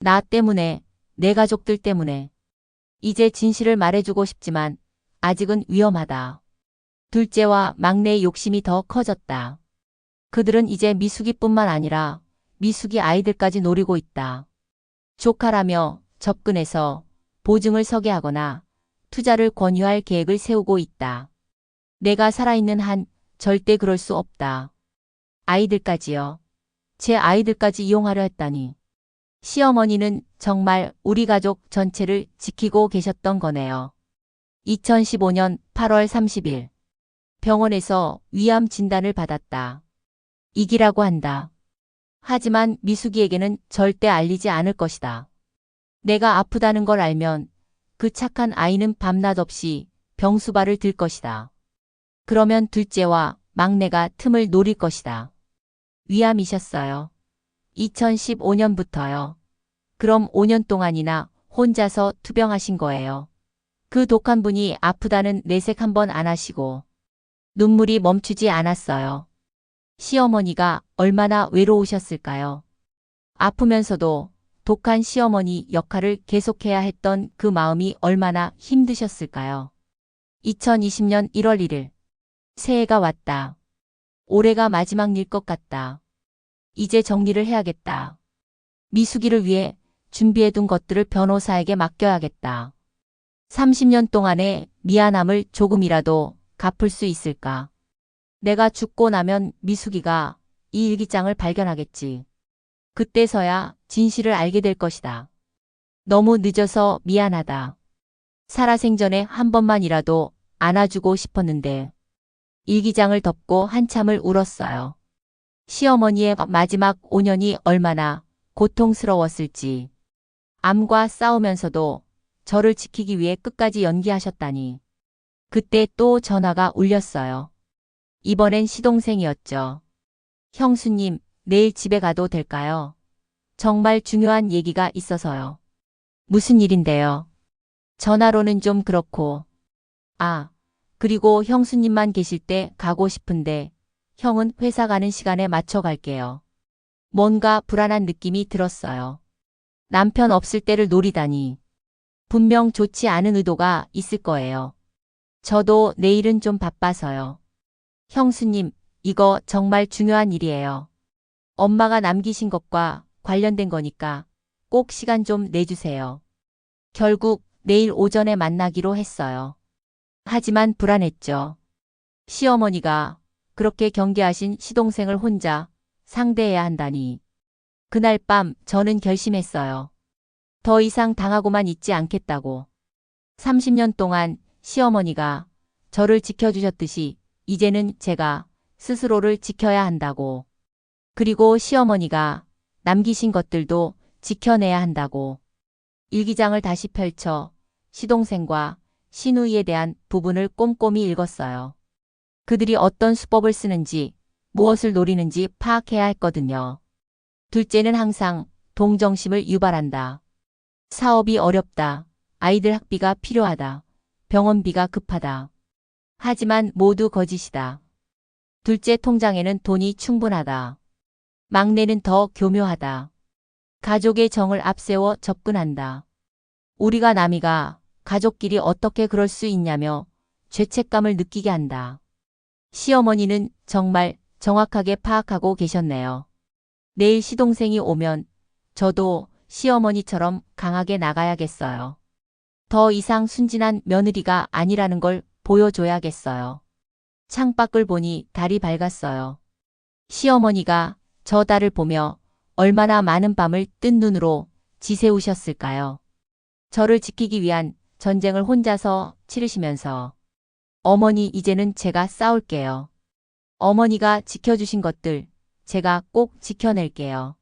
나 때문에, 내 가족들 때문에. 이제 진실을 말해주고 싶지만 아직은 위험하다. 둘째와 막내의 욕심이 더 커졌다. 그들은 이제 미숙이뿐만 아니라 미숙이 아이들까지 노리고 있다. 조카라며 접근해서 보증을 서게 하거나 투자를 권유할 계획을 세우고 있다. 내가 살아있는 한 절대 그럴 수 없다. 아이들까지요. 제 아이들까지 이용하려 했다니. 시어머니는 정말 우리 가족 전체를 지키고 계셨던 거네요. 2015년 8월 30일. 병원에서 위암 진단을 받았다. 이기라고 한다. 하지만 미숙이에게는 절대 알리지 않을 것이다. 내가 아프다는 걸 알면 그 착한 아이는 밤낮 없이 병수발을 들 것이다. 그러면 둘째와 막내가 틈을 노릴 것이다. 위암이셨어요. 2015년부터요. 그럼 5년 동안이나 혼자서 투병하신 거예요. 그 독한 분이 아프다는 내색 한번 안 하시고 눈물이 멈추지 않았어요. 시어머니가 얼마나 외로우셨을까요? 아프면서도 독한 시어머니 역할을 계속해야 했던 그 마음이 얼마나 힘드셨을까요? 2020년 1월 1일. 새해가 왔다. 올해가 마지막 일 것 같다. 이제 정리를 해야겠다. 미숙이를 위해 준비해둔 것들을 변호사에게 맡겨야겠다. 30년 동안의 미안함을 조금이라도 갚을 수 있을까? 내가 죽고 나면 미숙이가 이 일기장을 발견하겠지. 그때서야 진실을 알게 될 것이다. 너무 늦어서 미안하다. 살아생전에 한 번만이라도 안아주고 싶었는데. 일기장을 덮고 한참을 울었어요. 시어머니의 마지막 5년이 얼마나 고통스러웠을지. 암과 싸우면서도 저를 지키기 위해 끝까지 연기하셨다니. 그때 또 전화가 울렸어요. 이번엔 시동생이었죠. 형수님, 내일 집에 가도 될까요? 정말 중요한 얘기가 있어서요. 무슨 일인데요? 전화로는 좀 그렇고. 아, 그리고 형수님만 계실 때 가고 싶은데 형은 회사 가는 시간에 맞춰 갈게요. 뭔가 불안한 느낌이 들었어요. 남편 없을 때를 노리다니. 분명 좋지 않은 의도가 있을 거예요. 저도 내일은 좀 바빠서요. 형수님, 이거 정말 중요한 일이에요. 엄마가 남기신 것과 관련된 거니까 꼭 시간 좀 내주세요. 결국 내일 오전에 만나기로 했어요. 하지만 불안했죠. 시어머니가 그렇게 경계하신 시동생을 혼자 상대해야 한다니. 그날 밤 저는 결심했어요. 더 이상 당하고만 있지 않겠다고. 30년 동안 시어머니가 저를 지켜주셨듯이 이제는 제가 스스로를 지켜야 한다고. 그리고 시어머니가 남기신 것들도 지켜내야 한다고. 일기장을 다시 펼쳐 시동생과 시누이에 대한 부분을 꼼꼼히 읽었어요. 그들이 어떤 수법을 쓰는지, 무엇을 노리는지 파악해야 했거든요. 둘째는 항상 동정심을 유발한다. 사업이 어렵다. 아이들 학비가 필요하다. 병원비가 급하다. 하지만 모두 거짓이다. 둘째 통장에는 돈이 충분하다. 막내는 더 교묘하다. 가족의 정을 앞세워 접근한다. 우리가 남이가 가족끼리 어떻게 그럴 수 있냐며 죄책감을 느끼게 한다. 시어머니는 정말 정확하게 파악하고 계셨네요. 내일 시동생이 오면 저도 시어머니처럼 강하게 나가야겠어요. 더 이상 순진한 며느리가 아니라는 걸 보여줘야겠어요. 창밖을 보니 달이 밝았어요. 시어머니가 저 달을 보며 얼마나 많은 밤을 뜬 눈으로 지새우셨을까요? 저를 지키기 위한 전쟁을 혼자서 치르시면서 어머니, 이제는 제가 싸울게요. 어머니가 지켜주신 것들 제가 꼭 지켜낼게요.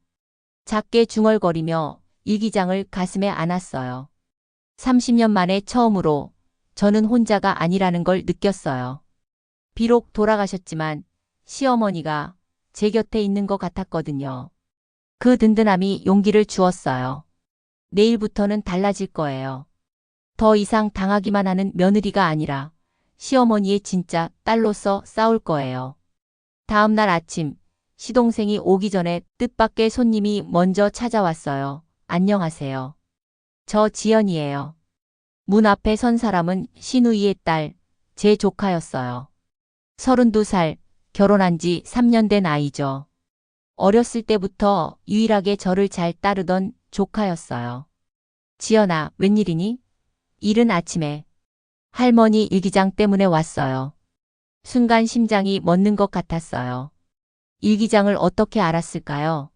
작게 중얼거리며 일기장을 가슴에 안았어요. 30년 만에 처음으로 저는 혼자가 아니라는 걸 느꼈어요. 비록 돌아가셨지만 시어머니가 제 곁에 있는 것 같았거든요. 그 든든함이 용기를 주었어요. 내일부터는 달라질 거예요. 더 이상 당하기만 하는 며느리가 아니라 시어머니의 진짜 딸로서 싸울 거예요. 다음 날 아침, 시동생이 오기 전에 뜻밖의 손님이 먼저 찾아왔어요. 안녕하세요. 저 지연이에요. 문 앞에 선 사람은 시누이의 딸, 제 조카였어요. 32살, 결혼한 지 3년 된 아이죠. 어렸을 때부터 유일하게 저를 잘 따르던 조카였어요. 지연아, 웬일이니? 이른 아침에 할머니 일기장 때문에 왔어요. 순간 심장이 멎는 것 같았어요. 일기장을 어떻게 알았을까요?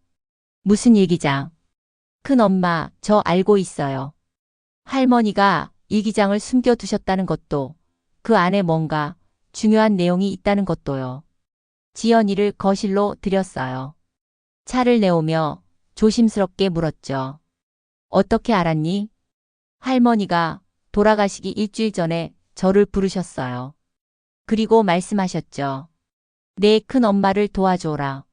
무슨 일기장? 큰엄마, 저 알고 있어요. 할머니가 일기장을 숨겨두셨다는 것도, 그 안에 뭔가 중요한 내용이 있다는 것도요. 지연이를 거실로 들였어요. 차를 내오며 조심스럽게 물었죠. 어떻게 알았니? 할머니가 돌아가시기 일주일 전에 저를 부르셨어요. 그리고 말씀하셨죠. 내 큰엄마를 도와줘라.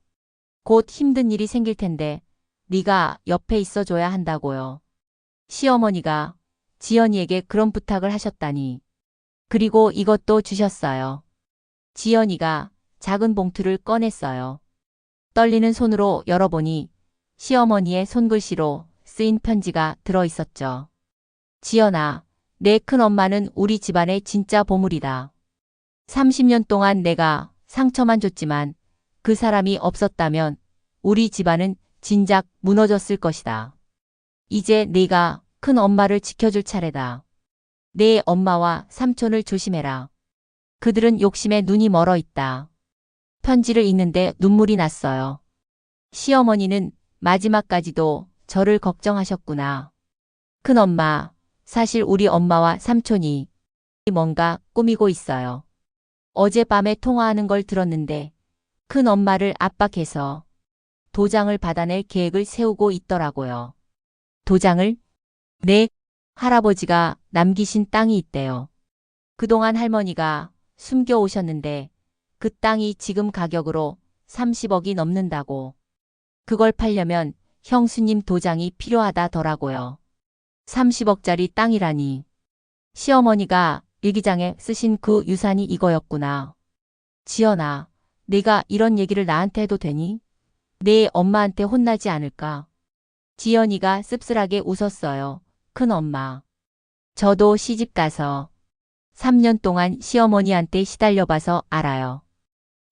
곧 힘든 일이 생길 텐데 네가 옆에 있어줘야 한다고요. 시어머니가 지연이에게 그런 부탁을 하셨다니. 그리고 이것도 주셨어요. 지연이가 작은 봉투를 꺼냈어요. 떨리는 손으로 열어보니 시어머니의 손글씨로 쓰인 편지가 들어있었죠. 지연아, 내 큰엄마는 우리 집안의 진짜 보물이다. 30년 동안 내가 상처만 줬지만 그 사람이 없었다면 우리 집안은 진작 무너졌을 것이다. 이제 네가 큰엄마를 지켜줄 차례다. 내 엄마와 삼촌을 조심해라. 그들은 욕심에 눈이 멀어 있다. 편지를 읽는데 눈물이 났어요. 시어머니는 마지막까지도 저를 걱정하셨구나. 큰엄마, 사실 우리 엄마와 삼촌이 뭔가 꾸미고 있어요. 어젯밤에 통화하는 걸 들었는데 큰엄마를 압박해서 도장을 받아낼 계획을 세우고 있더라고요. 도장을? 네, 할아버지가 남기신 땅이 있대요. 그동안 할머니가 숨겨오셨는데 그 땅이 지금 가격으로 30억이 넘는다고. 그걸 팔려면 형수님 도장이 필요하다더라고요. 30억짜리 땅이라니. 시어머니가 일기장에 쓰신 그 유산이 이거였구나. 지연아, 네가 이런 얘기를 나한테 해도 되니? 내 엄마한테 혼나지 않을까? 지연이가 씁쓸하게 웃었어요. 큰엄마. 저도 시집가서 3년 동안 시어머니한테 시달려봐서 알아요.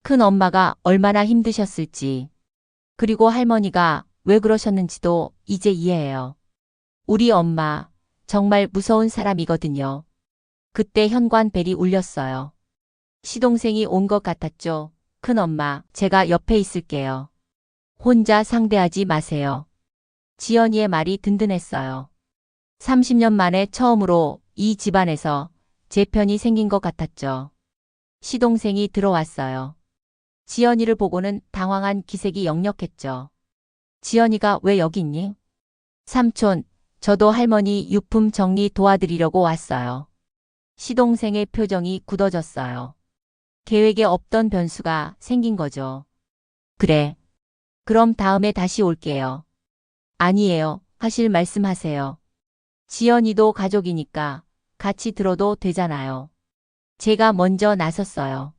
큰엄마가 얼마나 힘드셨을지, 그리고 할머니가 왜 그러셨는지도 이제 이해해요. 우리 엄마 정말 무서운 사람이거든요. 그때 현관벨이 울렸어요. 시동생이 온 것 같았죠. 큰엄마, 제가 옆에 있을게요. 혼자 상대하지 마세요. 지연이의 말이 든든했어요. 30년 만에 처음으로 이 집안에서 제 편이 생긴 것 같았죠. 시동생이 들어왔어요. 지연이를 보고는 당황한 기색이 역력했죠. 지연이가 왜 여기 있니? 삼촌, 저도 할머니 유품 정리 도와드리려고 왔어요. 시동생의 표정이 굳어졌어요. 계획에 없던 변수가 생긴 거죠. 그래. 그럼 다음에 다시 올게요. 아니에요. 하실 말씀하세요. 지연이도 가족이니까 같이 들어도 되잖아요. 제가 먼저 나섰어요.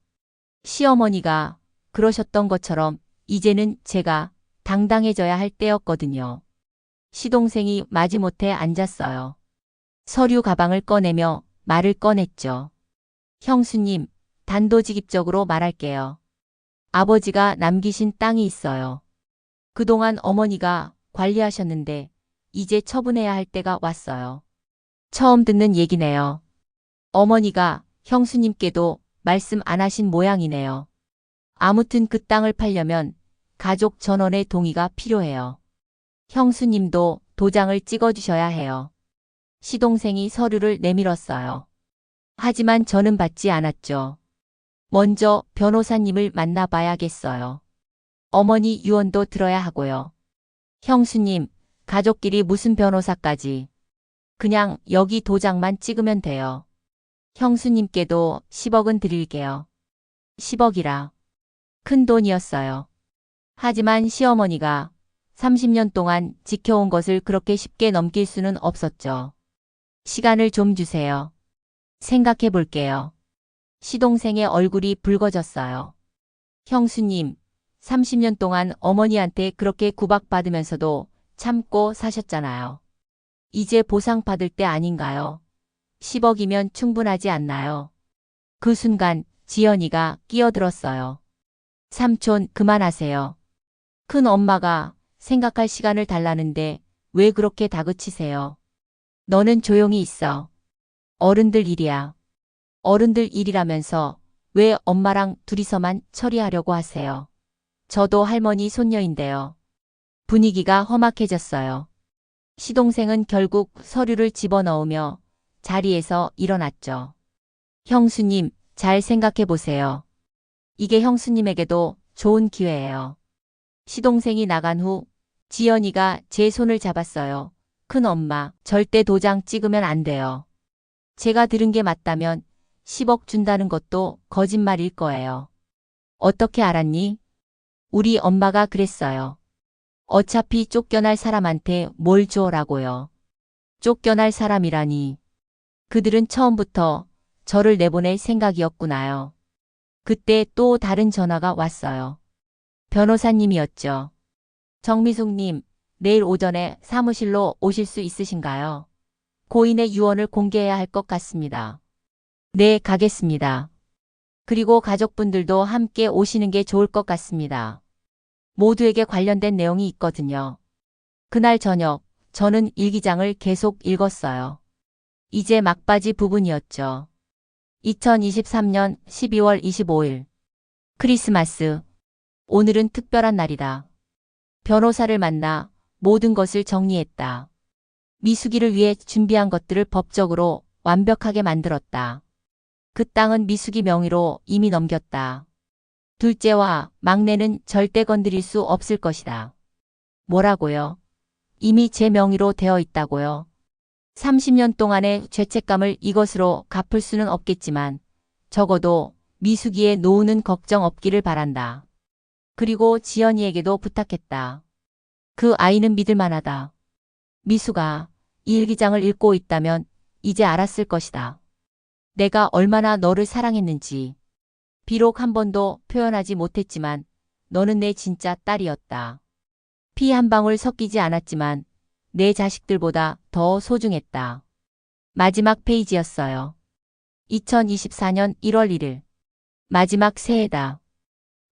시어머니가 그러셨던 것처럼 이제는 제가 당당해져야 할 때였거든요. 시동생이 마지못해 앉았어요. 서류 가방을 꺼내며 말을 꺼냈죠. 형수님, 단도직입적으로 말할게요. 아버지가 남기신 땅이 있어요. 그동안 어머니가 관리하셨는데 이제 처분해야 할 때가 왔어요. 처음 듣는 얘기네요. 어머니가 형수님께도 말씀 안 하신 모양이네요. 아무튼 그 땅을 팔려면 가족 전원의 동의가 필요해요. 형수님도 도장을 찍어주셔야 해요. 시동생이 서류를 내밀었어요. 하지만 저는 받지 않았죠. 먼저 변호사님을 만나봐야겠어요. 어머니 유언도 들어야 하고요. 형수님, 가족끼리 무슨 변호사까지. 그냥 여기 도장만 찍으면 돼요. 형수님께도 10억은 드릴게요. 10억이라. 큰 돈이었어요. 하지만 시어머니가 30년 동안 지켜온 것을 그렇게 쉽게 넘길 수는 없었죠. 시간을 좀 주세요. 생각해 볼게요. 시동생의 얼굴이 붉어졌어요. 형수님, 30년 동안 어머니한테 그렇게 구박받으면서도 참고 사셨잖아요. 이제 보상받을 때 아닌가요? 10억이면 충분하지 않나요? 그 순간 지연이가 끼어들었어요. 삼촌, 그만하세요. 큰 엄마가 생각할 시간을 달라는데 왜 그렇게 다그치세요? 너는 조용히 있어. 어른들 일이야. 어른들 일이라면서 왜 엄마랑 둘이서만 처리하려고 하세요? 저도 할머니 손녀인데요. 분위기가 험악해졌어요. 시동생은 결국 서류를 집어넣으며 자리에서 일어났죠. 형수님, 잘 생각해 보세요. 이게 형수님에게도 좋은 기회예요. 시동생이 나간 후 지연이가 제 손을 잡았어요. 큰 엄마, 절대 도장 찍으면 안 돼요. 제가 들은 게 맞다면 10억 준다는 것도 거짓말일 거예요. 어떻게 알았니? 우리 엄마가 그랬어요. 어차피 쫓겨날 사람한테 뭘 줘라고요. 쫓겨날 사람이라니. 그들은 처음부터 저를 내보낼 생각이었구나요. 그때 또 다른 전화가 왔어요. 변호사님이었죠. 정미숙님, 내일 오전에 사무실로 오실 수 있으신가요? 고인의 유언을 공개해야 할 것 같습니다. 네, 가겠습니다. 그리고 가족분들도 함께 오시는 게 좋을 것 같습니다. 모두에게 관련된 내용이 있거든요. 그날 저녁, 저는 일기장을 계속 읽었어요. 이제 막바지 부분이었죠. 2023년 12월 25일. 크리스마스. 오늘은 특별한 날이다. 변호사를 만나 모든 것을 정리했다. 미숙이를 위해 준비한 것들을 법적으로 완벽하게 만들었다. 그 땅은 미숙이 명의로 이미 넘겼다. 둘째와 막내는 절대 건드릴 수 없을 것이다. 뭐라고요? 이미 제 명의로 되어 있다고요. 30년 동안의 죄책감을 이것으로 갚을 수는 없겠지만 적어도 미숙이의 노후는 걱정 없기를 바란다. 그리고 지연이에게도 부탁했다. 그 아이는 믿을 만하다. 미숙아, 이 일기장을 읽고 있다면 이제 알았을 것이다. 내가 얼마나 너를 사랑했는지. 비록 한 번도 표현하지 못했지만 너는 내 진짜 딸이었다. 피 한 방울 섞이지 않았지만 내 자식들보다 더 소중했다. 마지막 페이지였어요. 2024년 1월 1일. 마지막 새해다.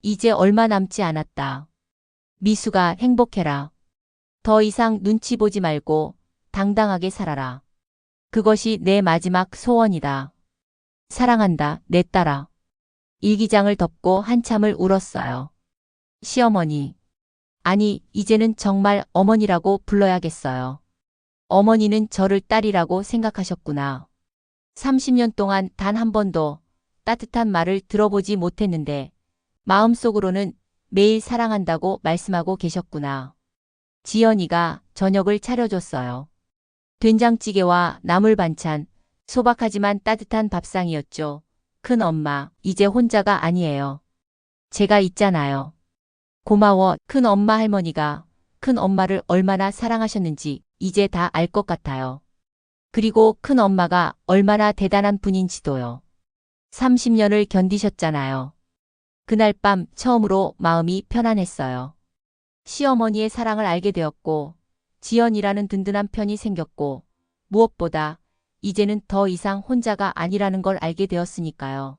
이제 얼마 남지 않았다. 미숙아, 행복해라. 더 이상 눈치 보지 말고 당당하게 살아라. 그것이 내 마지막 소원이다. 사랑한다, 내 딸아. 일기장을 덮고 한참을 울었어요. 시어머니. 아니, 이제는 정말 어머니라고 불러야겠어요. 어머니는 저를 딸이라고 생각하셨구나. 30년 동안 단 한 번도 따뜻한 말을 들어보지 못했는데 마음속으로는 매일 사랑한다고 말씀하고 계셨구나. 지연이가 저녁을 차려줬어요. 된장찌개와 나물 반찬, 소박하지만 따뜻한 밥상이었죠. 큰 엄마, 이제 혼자가 아니에요. 제가 있잖아요. 고마워. 큰 엄마. 할머니가 큰 엄마를 얼마나 사랑하셨는지 이제 다 알 것 같아요. 그리고 큰 엄마가 얼마나 대단한 분인지도요. 30년을 견디셨잖아요. 그날 밤 처음으로 마음이 편안했어요. 시어머니의 사랑을 알게 되었고 지연이라는 든든한 편이 생겼고 무엇보다 이제는 더 이상 혼자가 아니라는 걸 알게 되었으니까요.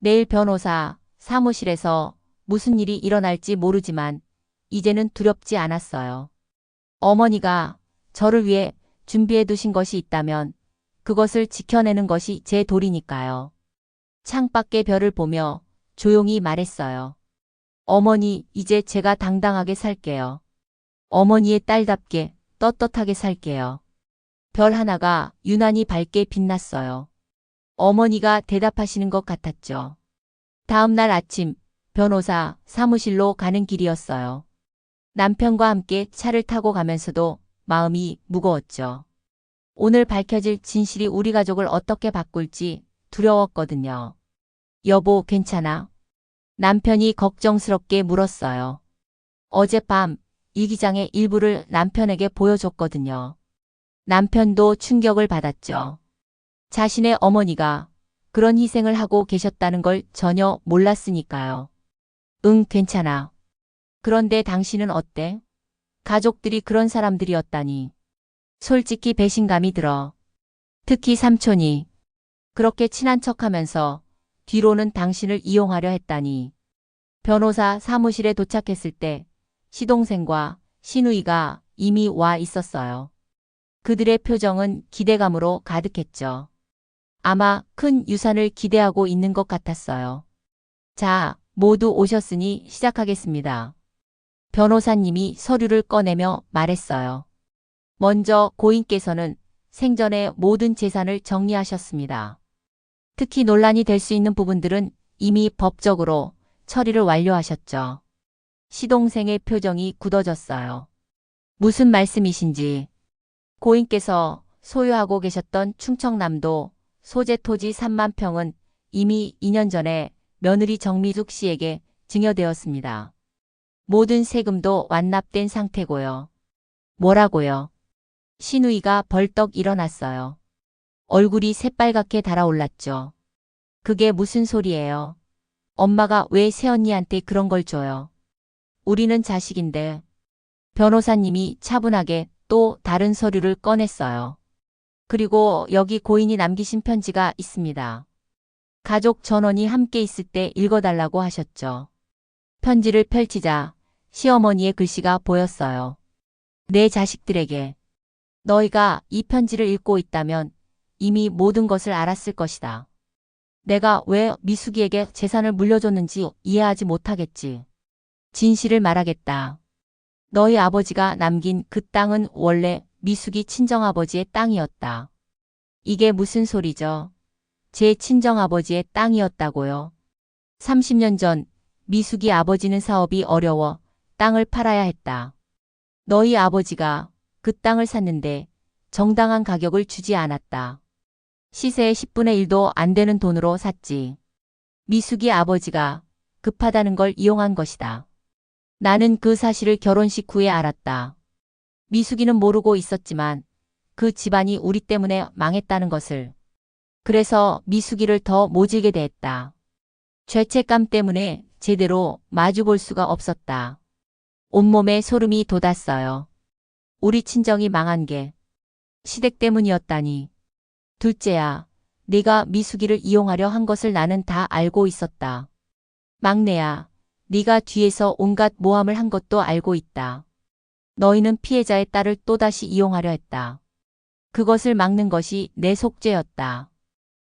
내일 변호사 사무실에서 무슨 일이 일어날지 모르지만 이제는 두렵지 않았어요. 어머니가 저를 위해 준비해 두신 것이 있다면 그것을 지켜내는 것이 제 도리니까요. 창밖의 별을 보며 조용히 말했어요. 어머니, 이제 제가 당당하게 살게요. 어머니의 딸답게 떳떳하게 살게요. 별 하나가 유난히 밝게 빛났어요. 어머니가 대답하시는 것 같았죠. 다음 날 아침 변호사 사무실로 가는 길이었어요. 남편과 함께 차를 타고 가면서도 마음이 무거웠죠. 오늘 밝혀질 진실이 우리 가족을 어떻게 바꿀지 두려웠거든요. 여보, 괜찮아? 남편이 걱정스럽게 물었어요. 어젯밤 일기장의 일부를 남편에게 보여줬거든요. 남편도 충격을 받았죠. 자신의 어머니가 그런 희생을 하고 계셨다는 걸 전혀 몰랐으니까요. 응, 괜찮아. 그런데 당신은 어때? 가족들이 그런 사람들이었다니. 솔직히 배신감이 들어. 특히 삼촌이 그렇게 친한 척하면서 뒤로는 당신을 이용하려 했다니. 변호사 사무실에 도착했을 때 시동생과 시누이가 이미 와 있었어요. 그들의 표정은 기대감으로 가득했죠. 아마 큰 유산을 기대하고 있는 것 같았어요. 자, 모두 오셨으니 시작하겠습니다. 변호사님이 서류를 꺼내며 말했어요. 먼저 고인께서는 생전에 모든 재산을 정리하셨습니다. 특히 논란이 될 수 있는 부분들은 이미 법적으로 처리를 완료하셨죠. 시동생의 표정이 굳어졌어요. 무슨 말씀이신지. 고인께서 소유하고 계셨던 충청남도 소재 토지 3만 평은 이미 2년 전에 며느리 정미숙 씨에게 증여되었습니다. 모든 세금도 완납된 상태고요. 뭐라고요? 시누이가 벌떡 일어났어요. 얼굴이 새빨갛게 달아올랐죠. 그게 무슨 소리예요? 엄마가 왜 새언니한테 그런 걸 줘요? 우리는 자식인데. 변호사님이 차분하게 또 다른 서류를 꺼냈어요. 그리고 여기 고인이 남기신 편지가 있습니다. 가족 전원이 함께 있을 때 읽어달라고 하셨죠. 편지를 펼치자 시어머니의 글씨가 보였어요. 내 자식들에게. 너희가 이 편지를 읽고 있다면 이미 모든 것을 알았을 것이다. 내가 왜 미숙이에게 재산을 물려줬는지 이해하지 못하겠지. 진실을 말하겠다. 너희 아버지가 남긴 그 땅은 원래 미숙이 친정아버지의 땅이었다. 이게 무슨 소리죠? 제 친정아버지의 땅이었다고요. 30년 전 미숙이 아버지는 사업이 어려워 땅을 팔아야 했다. 너희 아버지가 그 땅을 샀는데 정당한 가격을 주지 않았다. 시세의 10분의 1도 안 되는 돈으로 샀지. 미숙이 아버지가 급하다는 걸 이용한 것이다. 나는 그 사실을 결혼식 후에 알았다. 미숙이는 모르고 있었지만 그 집안이 우리 때문에 망했다는 것을. 그래서 미숙이를 더 모질게 대했다. 죄책감 때문에 제대로 마주볼 수가 없었다. 온몸에 소름이 돋았어요. 우리 친정이 망한 게 시댁 때문이었다니. 둘째야, 네가 미숙이를 이용하려 한 것을 나는 다 알고 있었다. 막내야, 네가 뒤에서 온갖 모함을 한 것도 알고 있다. 너희는 피해자의 딸을 또다시 이용하려 했다. 그것을 막는 것이 내 속죄였다.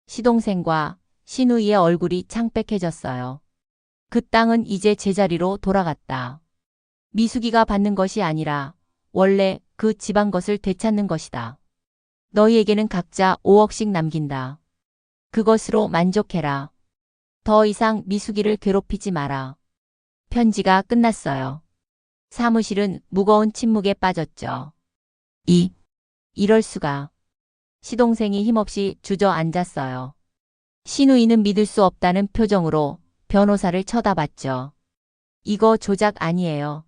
시동생과 시누이의 얼굴이 창백해졌어요. 그 땅은 이제 제자리로 돌아갔다. 미숙이가 받는 것이 아니라 원래 그 집안 것을 되찾는 것이다. 너희에게는 각자 5억씩 남긴다. 그것으로 만족해라. 더 이상 미숙이를 괴롭히지 마라. 편지가 끝났어요. 사무실은 무거운 침묵에 빠졌죠. 이럴 수가. 시동생이 힘없이 주저앉았어요. 시누이는 믿을 수 없다는 표정으로 변호사를 쳐다봤죠. 이거 조작 아니에요.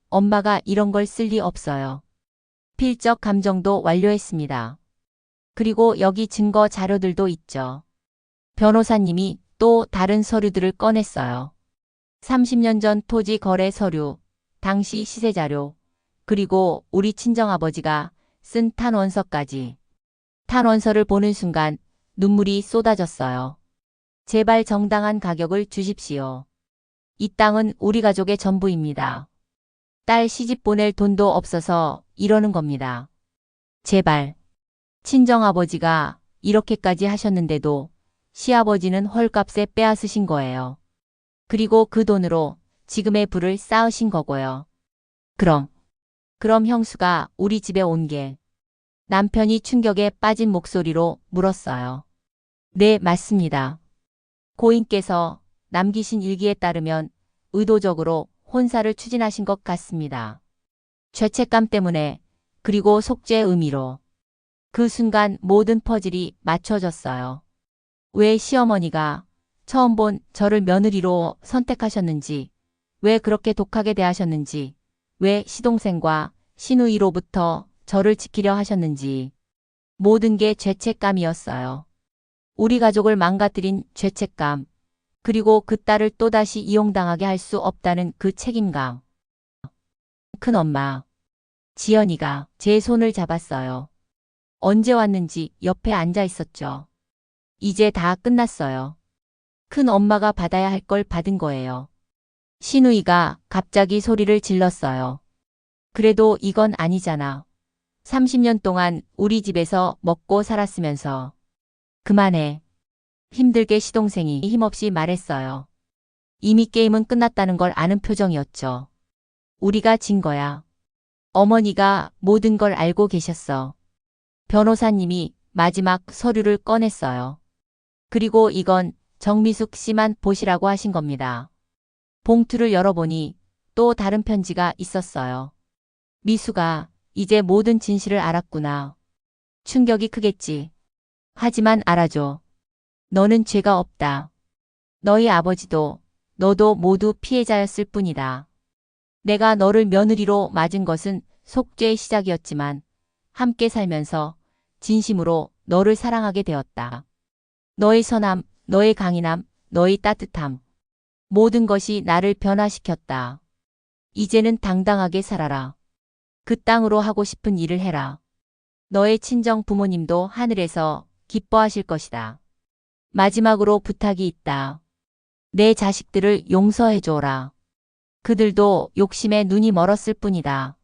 엄마가 이런 걸 쓸 리 없어요. 필적 감정도 완료했습니다. 그리고 여기 증거 자료들도 있죠. 변호사님이 또 다른 서류들을 꺼냈어요. 30년 전 토지 거래 서류, 당시 시세 자료, 그리고 우리 친정아버지가 쓴 탄원서까지. 탄원서를 보는 순간 눈물이 쏟아졌어요. 제발 정당한 가격을 주십시오. 이 땅은 우리 가족의 전부입니다. 딸 시집 보낼 돈도 없어서 이러는 겁니다. 제발. 친정아버지가 이렇게까지 하셨는데도 시아버지는 헐값에 빼앗으신 거예요. 그리고 그 돈으로 지금의 부를 쌓으신 거고요. 그럼 형수가 우리 집에 온 게. 남편이 충격에 빠진 목소리로 물었어요. 네, 맞습니다. 고인께서 남기신 일기에 따르면 의도적으로 혼사를 추진하신 것 같습니다. 죄책감 때문에, 그리고 속죄의 의미로. 그 순간 모든 퍼즐이 맞춰졌어요. 왜 시어머니가 처음 본 저를 며느리로 선택하셨는지, 왜 그렇게 독하게 대하셨는지, 왜 시동생과 시누이로부터 저를 지키려 하셨는지, 모든 게 죄책감이었어요. 우리 가족을 망가뜨린 죄책감, 그리고 그 딸을 또다시 이용당하게 할 수 없다는 그 책임감. 큰엄마, 지연이가 제 손을 잡았어요. 언제 왔는지 옆에 앉아 있었죠. 이제 다 끝났어요. 큰 엄마가 받아야 할 걸 받은 거예요. 시누이가 갑자기 소리를 질렀어요. 그래도 이건 아니잖아. 30년 동안 우리 집에서 먹고 살았으면서. 그만해. 힘들게 시동생이 힘없이 말했어요. 이미 게임은 끝났다는 걸 아는 표정이었죠. 우리가 진 거야. 어머니가 모든 걸 알고 계셨어. 변호사님이 마지막 서류를 꺼냈어요. 그리고 이건 정미숙 씨만 보시라고 하신 겁니다. 봉투를 열어보니 또 다른 편지가 있었어요. 미수가 이제 모든 진실을 알았구나. 충격이 크겠지. 하지만 알아줘. 너는 죄가 없다. 너희 아버지도 너도 모두 피해자였을 뿐이다. 내가 너를 며느리로 맞은 것은 속죄의 시작이었지만 함께 살면서 진심으로 너를 사랑하게 되었다. 너의 선함, 너의 강인함, 너의 따뜻함. 모든 것이 나를 변화시켰다. 이제는 당당하게 살아라. 그 땅으로 하고 싶은 일을 해라. 너의 친정 부모님도 하늘에서 기뻐하실 것이다. 마지막으로 부탁이 있다. 내 자식들을 용서해줘라. 그들도 욕심에 눈이 멀었을 뿐이다.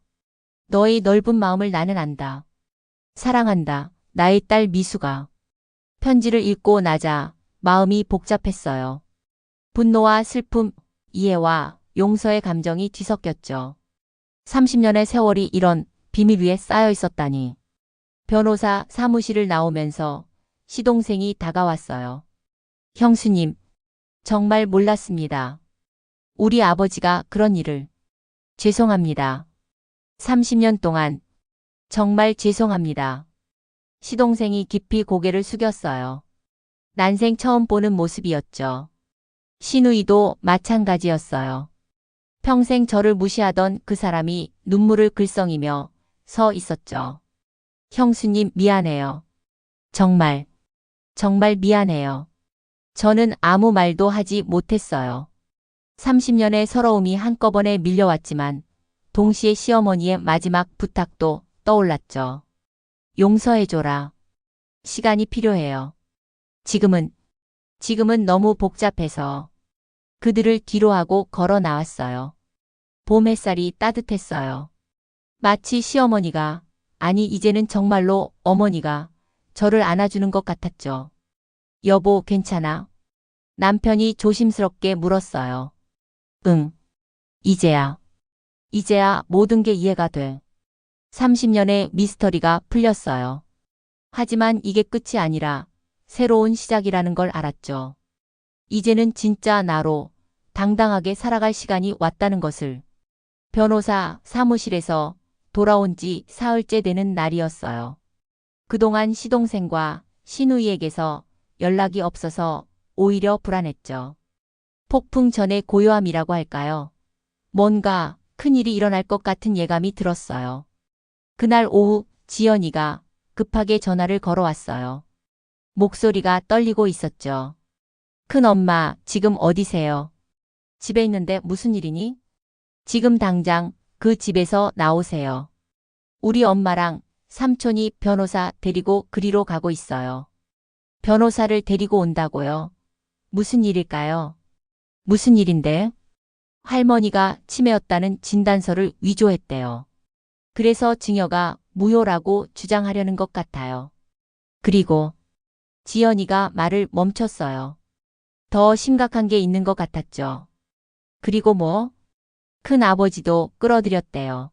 너의 넓은 마음을 나는 안다. 사랑한다. 나의 딸 미수가. 편지를 읽고 나자 마음이 복잡했어요. 분노와 슬픔, 이해와 용서의 감정이 뒤섞였죠. 30년의 세월이 이런 비밀 위에 쌓여 있었다니. 변호사 사무실을 나오면서 시동생이 다가왔어요. 형수님, 정말 몰랐습니다. 우리 아버지가 그런 일을. 죄송합니다. 30년 동안 정말 죄송합니다. 시동생이 깊이 고개를 숙였어요. 난생 처음 보는 모습이었죠. 시누이도 마찬가지였어요. 평생 저를 무시하던 그 사람이 눈물을 글썽이며 서 있었죠. 형수님 미안해요. 정말, 정말 미안해요. 저는 아무 말도 하지 못했어요. 30년의 서러움이 한꺼번에 밀려왔지만 동시에 시어머니의 마지막 부탁도 떠올랐죠. 용서해줘라. 시간이 필요해요. 지금은 너무 복잡해서. 그들을 뒤로하고 걸어 나왔어요. 봄 햇살이 따뜻했어요. 마치 시어머니가, 아니 이제는 정말로 어머니가 저를 안아주는 것 같았죠. 여보, 괜찮아? 남편이 조심스럽게 물었어요. 응. 이제야 모든 게 이해가 돼. 30년의 미스터리가 풀렸어요. 하지만 이게 끝이 아니라 새로운 시작이라는 걸 알았죠. 이제는 진짜 나로 당당하게 살아갈 시간이 왔다는 것을. 변호사 사무실에서 돌아온 지 사흘째 되는 날이었어요. 그동안 시동생과 시누이에게서 연락이 없어서 오히려 불안했죠. 폭풍 전의 고요함이라고 할까요? 뭔가 큰일이 일어날 것 같은 예감이 들었어요. 그날 오후 지연이가 급하게 전화를 걸어왔어요. 목소리가 떨리고 있었죠. 큰엄마, 지금 어디세요? 집에 있는데 무슨 일이니? 지금 당장 그 집에서 나오세요. 우리 엄마랑 삼촌이 변호사 데리고 그리로 가고 있어요. 변호사를 데리고 온다고요? 무슨 일일까요? 무슨 일인데? 할머니가 치매였다는 진단서를 위조했대요. 그래서 증여가 무효라고 주장하려는 것 같아요. 그리고 지연이가 말을 멈췄어요. 더 심각한 게 있는 것 같았죠. 그리고 뭐? 큰 아버지도 끌어들였대요.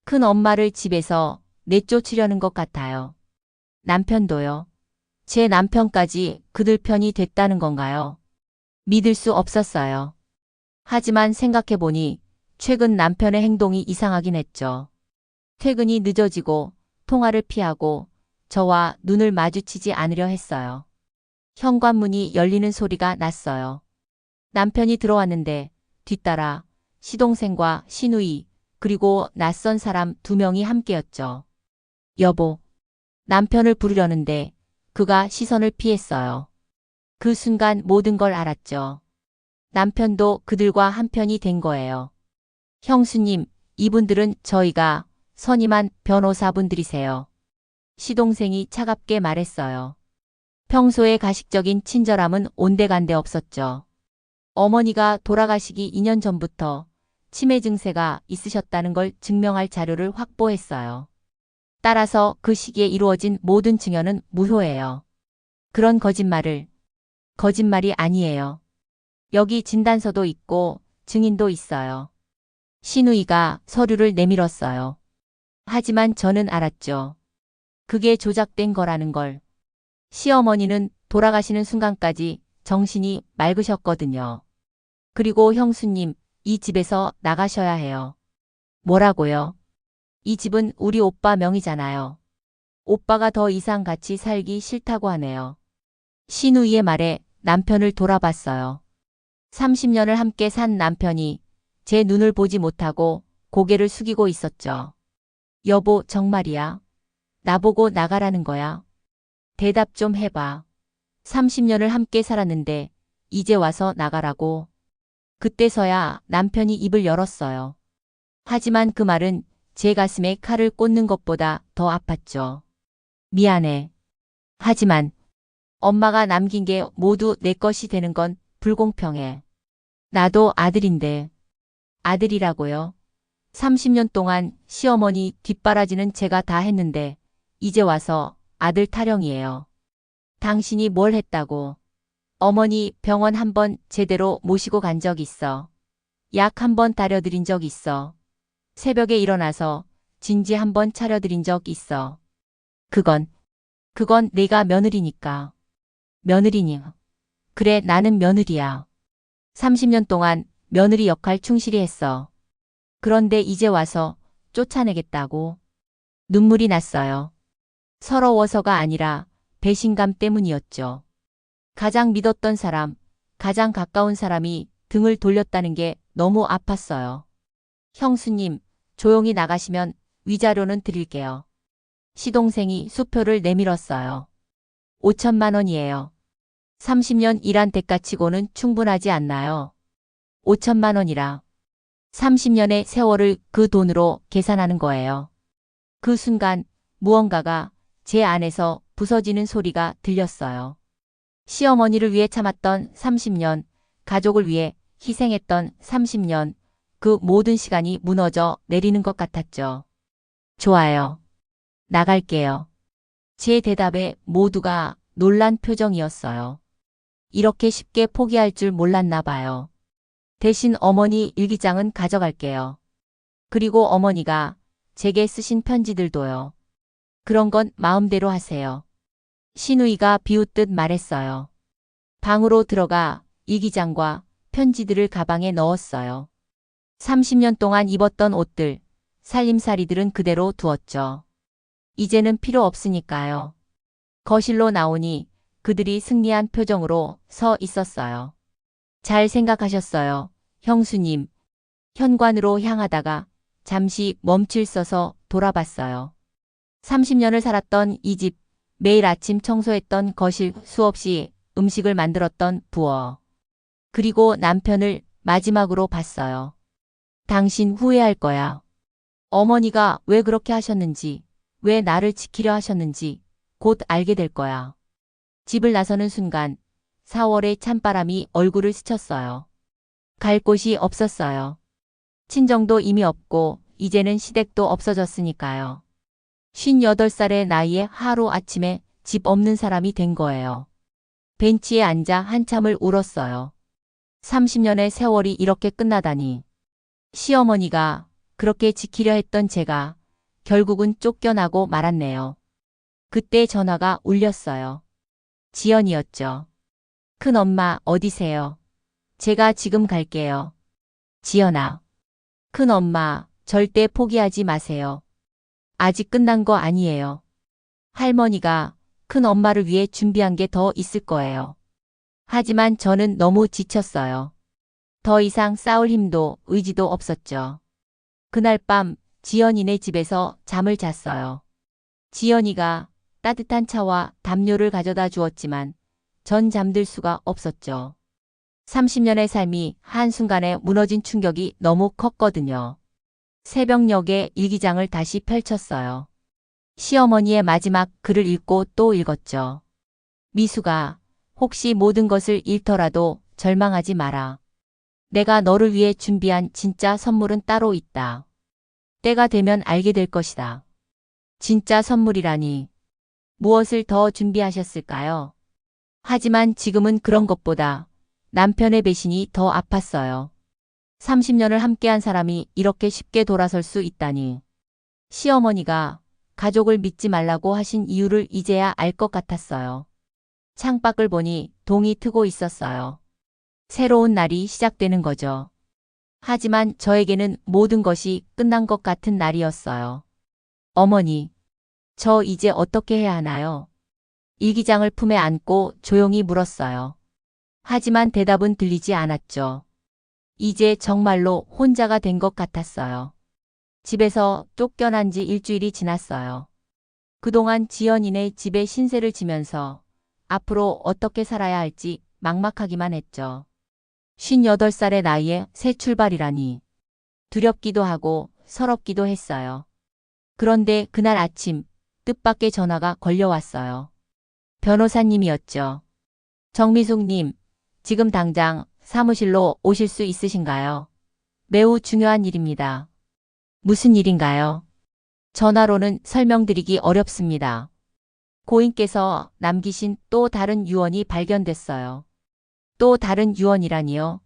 큰 엄마를 집에서 내쫓으려는 것 같아요. 남편도요. 제 남편까지 그들 편이 됐다는 건가요? 믿을 수 없었어요. 하지만 생각해보니 최근 남편의 행동이 이상하긴 했죠. 퇴근이 늦어지고 통화를 피하고 저와 눈을 마주치지 않으려 했어요. 현관문이 열리는 소리가 났어요. 남편이 들어왔는데 뒤따라 시동생과 시누이 그리고 낯선 사람 2명이 함께였죠. 여보, 남편을 부르려는데 그가 시선을 피했어요. 그 순간 모든 걸 알았죠. 남편도 그들과 한편이 된 거예요. 형수님, 이분들은 저희가 선임한 변호사분들이세요. 시동생이 차갑게 말했어요. 평소에 가식적인 친절함은 온데간데 없었죠. 어머니가 돌아가시기 2년 전부터 치매 증세가 있으셨다는 걸 증명할 자료를 확보했어요. 따라서 그 시기에 이루어진 모든 증언은 무효예요. 그런 거짓말이 아니에요. 여기 진단서도 있고 증인도 있어요. 시누이가 서류를 내밀었어요. 하지만 저는 알았죠. 그게 조작된 거라는 걸. 시어머니는 돌아가시는 순간까지 정신이 맑으셨거든요. 그리고 형수님, 이 집에서 나가셔야 해요. 뭐라고요? 이 집은 우리 오빠 명의잖아요. 오빠가 더 이상 같이 살기 싫다고 하네요. 시누이의 말에 남편을 돌아봤어요. 30년을 함께 산 남편이 제 눈을 보지 못하고 고개를 숙이고 있었죠. 여보, 정말이야? 나보고 나가라는 거야? 대답 좀 해봐. 30년을 함께 살았는데 이제 와서 나가라고. 그때서야 남편이 입을 열었어요. 하지만 그 말은 제 가슴에 칼을 꽂는 것보다 더 아팠죠. 미안해. 하지만 엄마가 남긴 게 모두 내 것이 되는 건 불공평해. 나도 아들인데. 아들이라고요? 30년 동안 시어머니 뒷바라지는 제가 다 했는데 이제 와서 아들 타령이에요. 당신이 뭘 했다고? 어머니 병원 한 번 제대로 모시고 간 적 있어. 약 한 번 따려드린 적 있어. 새벽에 일어나서 진지 한 번 차려드린 적 있어. 그건 내가 며느리니까. 며느리니. 그래, 나는 며느리야. 30년 동안 며느리 역할 충실히 했어. 그런데 이제 와서 쫓아내겠다고. 눈물이 났어요. 서러워서가 아니라 배신감 때문이었죠. 가장 믿었던 사람, 가장 가까운 사람이 등을 돌렸다는 게 너무 아팠어요. 형수님, 조용히 나가시면 위자료는 드릴게요. 시동생이 수표를 내밀었어요. 5천만 원이에요. 30년 일한 대가치고는 충분하지 않나요? 5천만 원이라. 30년의 세월을 그 돈으로 계산하는 거예요. 그 순간 무언가가 제 안에서 부서지는 소리가 들렸어요. 시어머니를 위해 참았던 30년, 가족을 위해 희생했던 30년, 그 모든 시간이 무너져 내리는 것 같았죠. 좋아요. 나갈게요. 제 대답에 모두가 놀란 표정이었어요. 이렇게 쉽게 포기할 줄 몰랐나 봐요. 대신 어머니 일기장은 가져갈게요. 그리고 어머니가 제게 쓰신 편지들도요. 그런 건 마음대로 하세요. 시누이가 비웃듯 말했어요. 방으로 들어가 일기장과 편지들을 가방에 넣었어요. 30년 동안 입었던 옷들, 살림살이들은 그대로 두었죠. 이제는 필요 없으니까요. 거실로 나오니 그들이 승리한 표정으로 서 있었어요. 잘 생각하셨어요, 형수님. 현관으로 향하다가 잠시 멈출 서서 돌아봤어요. 30년을 살았던 이 집, 매일 아침 청소했던 거실, 수없이 음식을 만들었던 부엌. 그리고 남편을 마지막으로 봤어요. 당신 후회할 거야. 어머니가 왜 그렇게 하셨는지, 왜 나를 지키려 하셨는지 곧 알게 될 거야. 집을 나서는 순간 4월의 찬바람이 얼굴을 스쳤어요. 갈 곳이 없었어요. 친정도 이미 없고 이제는 시댁도 없어졌으니까요. 58살의 나이에 하루아침에 집 없는 사람이 된 거예요. 벤치에 앉아 한참을 울었어요. 30년의 세월이 이렇게 끝나다니. 시어머니가 그렇게 지키려 했던 제가 결국은 쫓겨나고 말았네요. 그때 전화가 울렸어요. 지연이었죠. 큰엄마 어디세요? 제가 지금 갈게요. 지연아. 큰엄마, 절대 포기하지 마세요. 아직 끝난 거 아니에요. 할머니가 큰엄마를 위해 준비한 게 더 있을 거예요. 하지만 저는 너무 지쳤어요. 더 이상 싸울 힘도 의지도 없었죠. 그날 밤 지연이네 집에서 잠을 잤어요. 지연이가 따뜻한 차와 담요를 가져다 주었지만 전 잠들 수가 없었죠. 30년의 삶이 한순간에 무너진 충격이 너무 컸거든요. 새벽녘에 일기장을 다시 펼쳤어요. 시어머니의 마지막 글을 읽고 또 읽었죠. 미수가, 혹시 모든 것을 잃더라도 절망하지 마라. 내가 너를 위해 준비한 진짜 선물은 따로 있다. 때가 되면 알게 될 것이다. 진짜 선물이라니. 무엇을 더 준비하셨을까요? 하지만 지금은 그런 것보다 남편의 배신이 더 아팠어요. 30년을 함께한 사람이 이렇게 쉽게 돌아설 수 있다니. 시어머니가 가족을 믿지 말라고 하신 이유를 이제야 알 것 같았어요. 창밖을 보니 동이 트고 있었어요. 새로운 날이 시작되는 거죠. 하지만 저에게는 모든 것이 끝난 것 같은 날이었어요. 어머니, 저 이제 어떻게 해야 하나요? 일기장을 품에 안고 조용히 물었어요. 하지만 대답은 들리지 않았죠. 이제 정말로 혼자가 된 것 같았어요. 집에서 쫓겨난 지 일주일이 지났어요. 그동안 지연이네 집에 신세를 지면서 앞으로 어떻게 살아야 할지 막막하기만 했죠. 58살의 나이에 새 출발이라니. 두렵기도 하고 서럽기도 했어요. 그런데 그날 아침 뜻밖의 전화가 걸려왔어요. 변호사님이었죠. 정미숙님, 지금 당장 사무실로 오실 수 있으신가요? 매우 중요한 일입니다. 무슨 일인가요? 전화로는 설명드리기 어렵습니다. 고인께서 남기신 또 다른 유언이 발견됐어요. 또 다른 유언이라니요?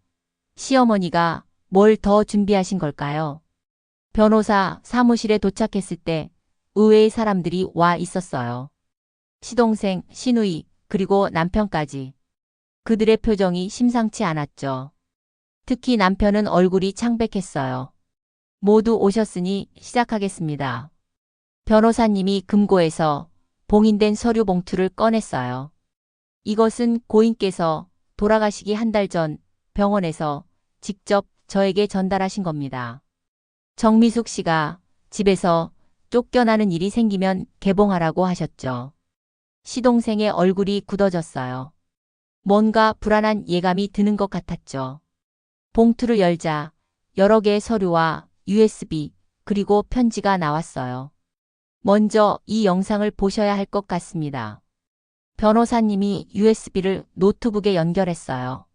시어머니가 뭘 더 준비하신 걸까요? 변호사 사무실에 도착했을 때 의외의 사람들이 와 있었어요. 시동생, 시누이, 그리고 남편까지. 그들의 표정이 심상치 않았죠. 특히 남편은 얼굴이 창백했어요. 모두 오셨으니 시작하겠습니다. 변호사님이 금고에서 봉인된 서류 봉투를 꺼냈어요. 이것은 고인께서 돌아가시기 한 달 전 병원에서 직접 저에게 전달하신 겁니다. 정미숙 씨가 집에서 쫓겨나는 일이 생기면 개봉하라고 하셨죠. 시동생의 얼굴이 굳어졌어요. 뭔가 불안한 예감이 드는 것 같았죠. 봉투를 열자 여러 개의 서류와 USB 그리고 편지가 나왔어요. 먼저 이 영상을 보셔야 할 것 같습니다. 변호사님이 USB를 노트북에 연결했어요.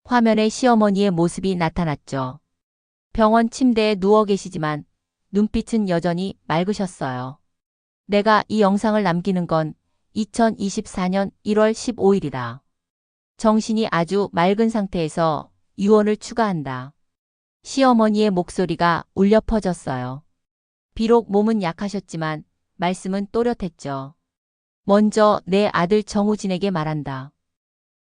화면에 시어머니의 모습이 나타났죠. 병원 침대에 누워 계시지만 눈빛은 여전히 맑으셨어요. 내가 이 영상을 남기는 건 2024년 1월 15일이다. 정신이 아주 맑은 상태에서 유언을 추가한다. 시어머니의 목소리가 울려 퍼졌어요. 비록 몸은 약하셨지만 말씀은 또렷했죠. 먼저 내 아들 정우진에게 말한다.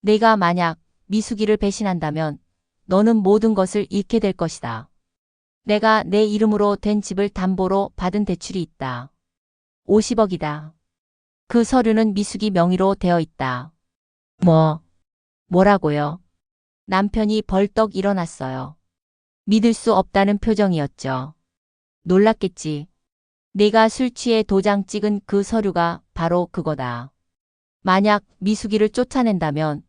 내가 만약 미숙이를 배신한다면 너는 모든 것을 잃게 될 것이다. 내가 내 이름으로 된 집을 담보로 받은 대출이 있다. 50억이다. 그 서류는 미숙이 명의로 되어 있다. 뭐라고요? 남편이 벌떡 일어났어요. 믿을 수 없다는 표정이었죠. 놀랐겠지. 내가 술 취해 도장 찍은 그 서류가 바로 그거다. 만약 미숙이를 쫓아낸다면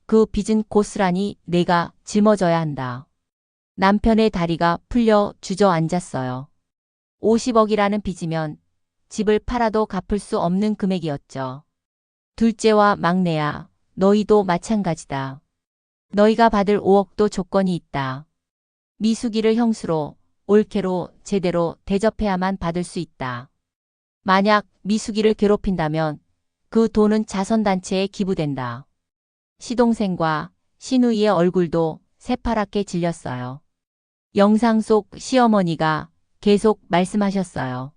그 빚은 고스란히 내가 짊어져야 한다. 남편의 다리가 풀려 주저앉았어요. 50억이라는 빚이면 집을 팔아도 갚을 수 없는 금액이었죠. 둘째와 막내야, 너희도 마찬가지다. 너희가 받을 5억도 조건이 있다. 미숙이를 형수로, 올케로 제대로 대접해야만 받을 수 있다. 만약 미숙이를 괴롭힌다면 그 돈은 자선단체에 기부된다. 시동생과 시누이의 얼굴도 새파랗게 질렸어요. 영상 속 시어머니가 계속 말씀하셨어요.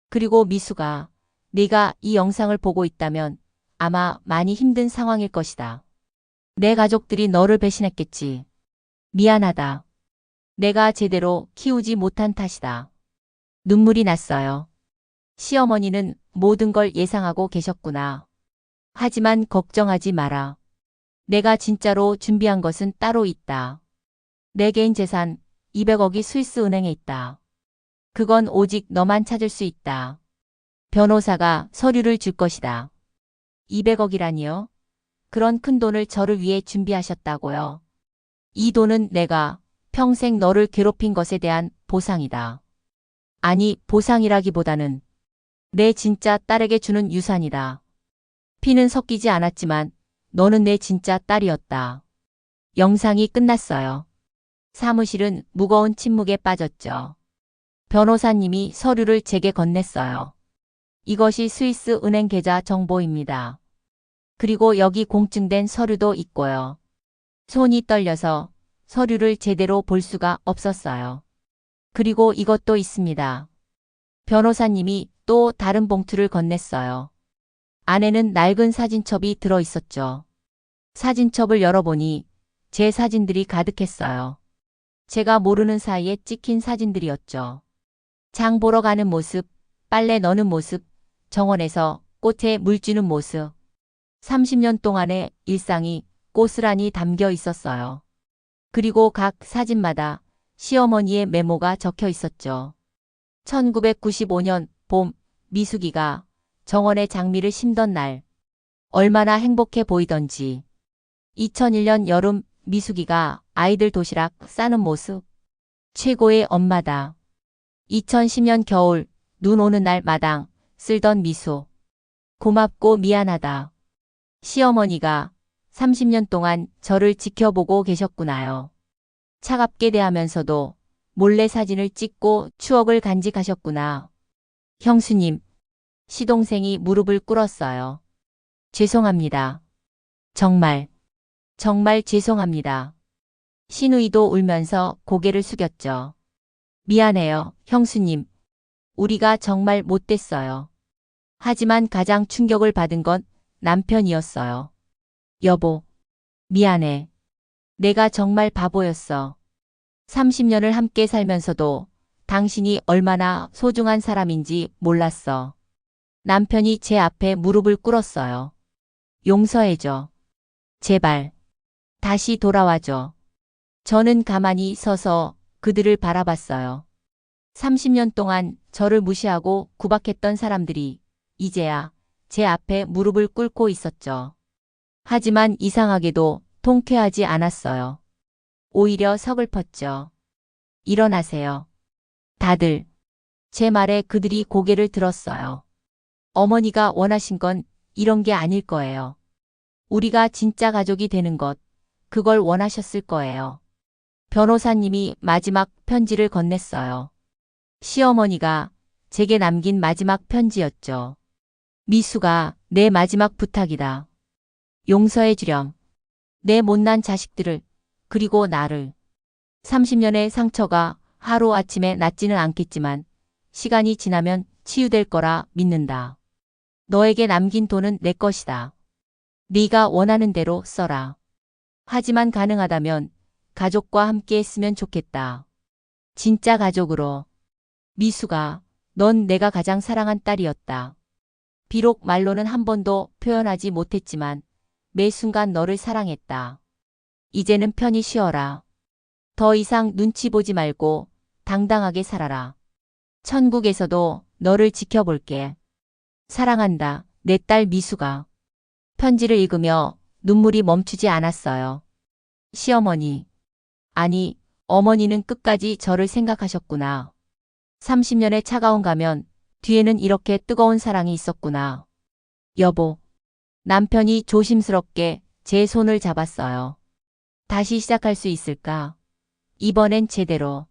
그리고 미수가 네가 이 영상을 보고 있다면 아마 많이 힘든 상황일 것이다. 내 가족들이 너를 배신했겠지. 미안하다. 내가 제대로 키우지 못한 탓이다. 눈물이 났어요. 시어머니는 모든 걸 예상하고 계셨구나. 하지만 걱정하지 마라. 내가 진짜로 준비한 것은 따로 있다. 내 개인 재산 200억이 스위스 은행에 있다. 그건 오직 너만 찾을 수 있다. 변호사가 서류를 줄 것이다. 200억이라니요? 그런 큰 돈을 저를 위해 준비하셨다고요. 이 돈은 내가 평생 너를 괴롭힌 것에 대한 보상이다. 아니, 보상이라기보다는 내 진짜 딸에게 주는 유산이다. 피는 섞이지 않았지만 너는 내 진짜 딸이었다. 영상이 끝났어요. 사무실은 무거운 침묵에 빠졌죠. 변호사님이 서류를 제게 건넸어요. 이것이 스위스 은행 계좌 정보입니다. 그리고 여기 공증된 서류도 있고요. 손이 떨려서 서류를 제대로 볼 수가 없었어요. 그리고 이것도 있습니다. 변호사님이 또 다른 봉투를 건넸어요. 안에는 낡은 사진첩이 들어 있었죠. 사진첩을 열어보니 제 사진들이 가득했어요. 제가 모르는 사이에 찍힌 사진들이었죠. 장 보러 가는 모습, 빨래 넣는 모습, 정원에서 꽃에 물 주는 모습. 30년 동안의 일상이 고스란히 담겨 있었어요. 그리고 각 사진마다 시어머니의 메모가 적혀 있었죠. 1995년 봄, 미숙이가 정원에 장미를 심던 날, 얼마나 행복해 보이던지. 2001년 여름, 미숙이가 아이들 도시락 싸는 모습, 최고의 엄마다. 2010년 겨울, 눈 오는 날 마당, 쓸던 미소, 고맙고 미안하다. 시어머니가 30년 동안 저를 지켜보고 계셨구나요. 차갑게 대하면서도 몰래 사진을 찍고 추억을 간직하셨구나. 형수님, 시동생이 무릎을 꿇었어요. 죄송합니다. 정말 죄송합니다. 시누이도 울면서 고개를 숙였죠. 미안해요, 형수님. 우리가 정말 못됐어요. 하지만 가장 충격을 받은 건 남편이었어요. 여보, 미안해. 내가 정말 바보였어. 30년을 함께 살면서도 당신이 얼마나 소중한 사람인지 몰랐어. 남편이 제 앞에 무릎을 꿇었어요. 용서해줘. 제발. 다시 돌아와줘. 저는 가만히 서서 그들을 바라봤어요. 30년 동안 저를 무시하고 구박했던 사람들이 이제야 제 앞에 무릎을 꿇고 있었죠. 하지만 이상하게도 통쾌하지 않았어요. 오히려 서글펐죠. 일어나세요. 다들. 제 말에 그들이 고개를 들었어요. 어머니가 원하신 건 이런 게 아닐 거예요. 우리가 진짜 가족이 되는 것, 그걸 원하셨을 거예요. 변호사님이 마지막 편지를 건넸어요. 시어머니가 제게 남긴 마지막 편지였죠. 미수가 내 마지막 부탁이다. 용서해 주렴. 내 못난 자식들을, 그리고 나를. 30년의 상처가 하루아침에 낫지는 않겠지만 시간이 지나면 치유될 거라 믿는다. 너에게 남긴 돈은 내 것이다. 네가 원하는 대로 써라. 하지만 가능하다면 가족과 함께 했으면 좋겠다. 진짜 가족으로. 미수가, 넌 내가 가장 사랑한 딸이었다. 비록 말로는 한 번도 표현하지 못했지만 매 순간 너를 사랑했다. 이제는 편히 쉬어라. 더 이상 눈치 보지 말고 당당하게 살아라. 천국에서도 너를 지켜볼게. 사랑한다, 내 딸 미수가. 편지를 읽으며 눈물이 멈추지 않았어요. 시어머니. 아니, 어머니는 끝까지 저를 생각하셨구나. 30년의 차가운 가면 뒤에는 이렇게 뜨거운 사랑이 있었구나. 여보. 남편이 조심스럽게 제 손을 잡았어요. 다시 시작할 수 있을까? 이번엔 제대로.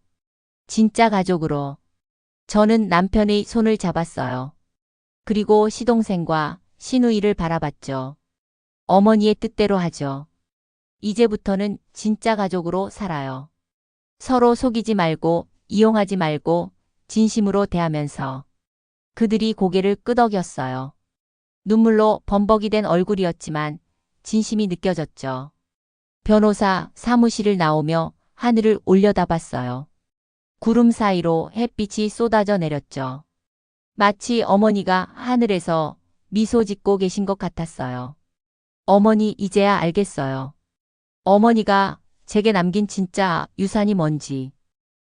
진짜 가족으로. 저는 남편의 손을 잡았어요. 그리고 시동생과 시누이를 바라봤죠. 어머니의 뜻대로 하죠. 이제부터는 진짜 가족으로 살아요. 서로 속이지 말고 이용하지 말고 진심으로 대하면서. 그들이 고개를 끄덕였어요. 눈물로 범벅이 된 얼굴이었지만 진심이 느껴졌죠. 변호사 사무실을 나오며 하늘을 올려다봤어요. 구름 사이로 햇빛이 쏟아져 내렸죠. 마치 어머니가 하늘에서 미소 짓고 계신 것 같았어요. 어머니 이제야 알겠어요. 어머니가 제게 남긴 진짜 유산이 뭔지.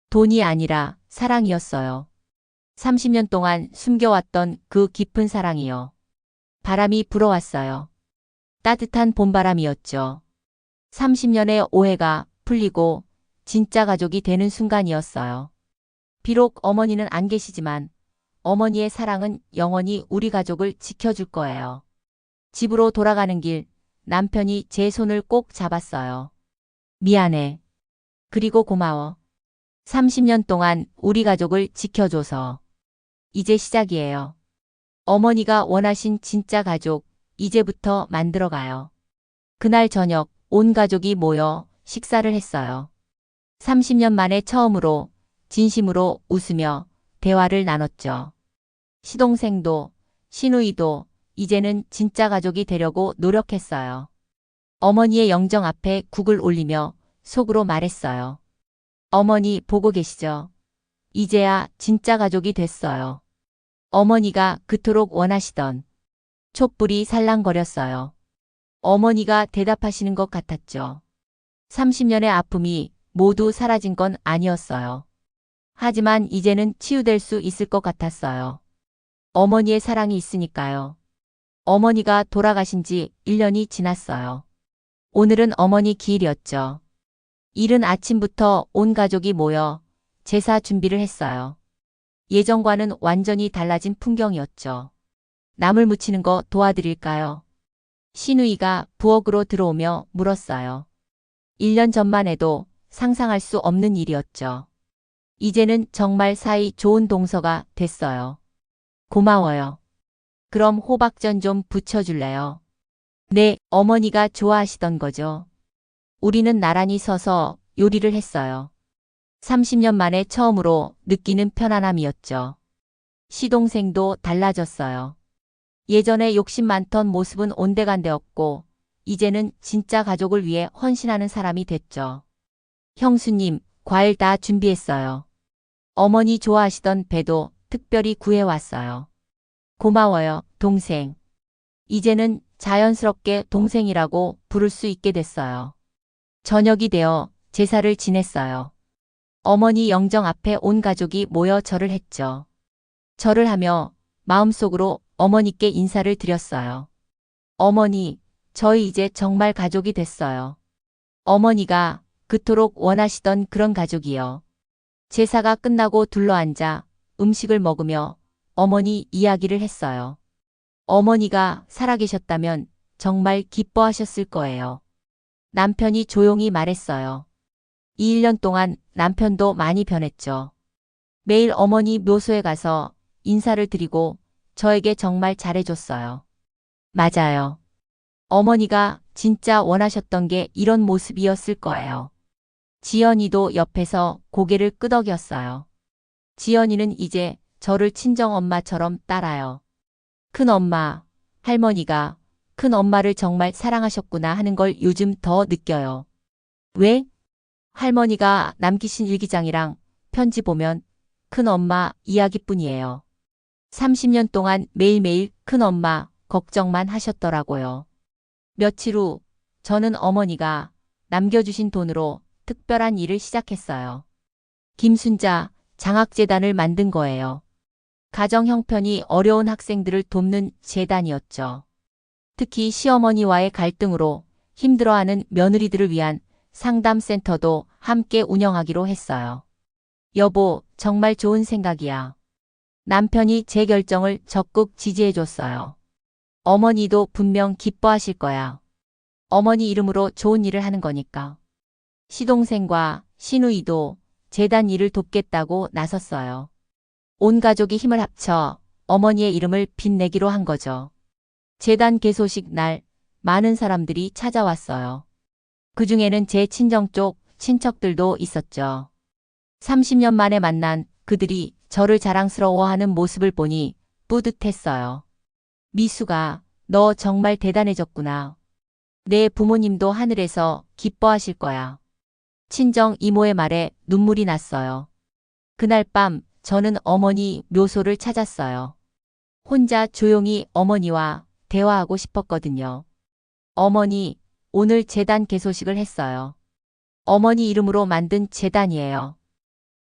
돈이 아니라 사랑이었어요. 30년 동안 숨겨왔던 그 깊은 사랑이요. 바람이 불어왔어요. 따뜻한 봄바람이었죠. 30년의 오해가 풀리고 진짜 가족이 되는 순간이었어요. 비록 어머니는 안 계시지만 어머니의 사랑은 영원히 우리 가족을 지켜줄 거예요. 집으로 돌아가는 길 남편이 제 손을 꼭 잡았어요. 미안해. 그리고 고마워. 30년 동안 우리 가족을 지켜줘서. 이제 시작이에요. 어머니가 원하신 진짜 가족, 이제부터 만들어가요. 그날 저녁 온 가족이 모여 식사를 했어요. 30년 만에 처음으로 진심으로 웃으며 대화를 나눴죠. 시동생도 시누이도 이제는 진짜 가족이 되려고 노력했어요. 어머니의 영정 앞에 국을 올리며 속으로 말했어요. 어머니 보고 계시죠? 이제야 진짜 가족이 됐어요. 어머니가 그토록 원하시던 촛불이 살랑거렸어요. 어머니가 대답하시는 것 같았죠. 30년의 아픔이 모두 사라진 건 아니었어요. 하지만 이제는 치유될 수 있을 것 같았어요. 어머니의 사랑이 있으니까요. 어머니가 돌아가신 지 1년이 지났어요. 오늘은 어머니 기일이었죠. 이른 아침부터 온 가족이 모여 제사 준비를 했어요. 예전과는 완전히 달라진 풍경이었죠. 나물 무치는 거 도와드릴까요? 시누이가 부엌으로 들어오며 물었어요. 1년 전만 해도 상상할 수 없는 일이었죠. 이제는 정말 사이 좋은 동서가 됐어요. 고마워요. 그럼 호박전 좀 부쳐줄래요? 네, 어머니가 좋아하시던 거죠. 우리는 나란히 서서 요리를 했어요. 30년 만에 처음으로 느끼는 편안함이었죠. 시동생도 달라졌어요. 예전에 욕심 많던 모습은 온데간데 없고 이제는 진짜 가족을 위해 헌신하는 사람이 됐죠. 형수님, 과일 다 준비했어요. 어머니 좋아하시던 배도 특별히 구해왔어요. 고마워요, 동생. 이제는 자연스럽게 동생이라고 부를 수 있게 됐어요. 저녁이 되어 제사를 지냈어요. 어머니 영정 앞에 온 가족이 모여 절을 했죠. 절을 하며 마음속으로 어머니께 인사를 드렸어요. 어머니, 저희 이제 정말 가족이 됐어요. 어머니가 그토록 원하시던 그런 가족이요. 제사가 끝나고 둘러앉아 음식을 먹으며 어머니 이야기를 했어요. 어머니가 살아계셨다면 정말 기뻐하셨을 거예요. 남편이 조용히 말했어요. 이 1년 동안 남편도 많이 변했죠. 매일 어머니 묘소에 가서 인사를 드리고 저에게 정말 잘해줬어요. 맞아요. 어머니가 진짜 원하셨던 게 이런 모습이었을 거예요. 지연이도 옆에서 고개를 끄덕였어요. 지연이는 이제 저를 친정엄마처럼 따라요. 큰엄마, 할머니가 큰엄마를 정말 사랑하셨구나 하는 걸 요즘 더 느껴요. 왜? 할머니가 남기신 일기장이랑 편지 보면 큰엄마 이야기뿐이에요. 30년 동안 매일매일 큰엄마 걱정만 하셨더라고요. 며칠 후 저는 어머니가 남겨주신 돈으로 특별한 일을 시작했어요. 김순자 장학재단을 만든 거예요. 가정 형편이 어려운 학생들을 돕는 재단이었죠. 특히 시어머니와의 갈등으로 힘들어하는 며느리들을 위한 상담센터도 함께 운영하기로 했어요. 여보, 정말 좋은 생각이야. 남편이 제 결정을 적극 지지해줬어요. 어머니도 분명 기뻐하실 거야. 어머니 이름으로 좋은 일을 하는 거니까. 시동생과 시누이도 재단 일을 돕겠다고 나섰어요. 온 가족이 힘을 합쳐 어머니의 이름을 빛내기로 한 거죠. 재단 개소식 날 많은 사람들이 찾아왔어요. 그중에는 제 친정 쪽 친척들도 있었죠. 30년 만에 만난 그들이 저를 자랑스러워하는 모습을 보니 뿌듯했어요. 미수가, 너 정말 대단해졌구나. 내 부모님도 하늘에서 기뻐하실 거야. 친정 이모의 말에 눈물이 났어요. 그날 밤 저는 어머니 묘소를 찾았어요. 혼자 조용히 어머니와 대화하고 싶었거든요. 어머니, 오늘 제단 개소식을 했어요. 어머니 이름으로 만든 제단이에요.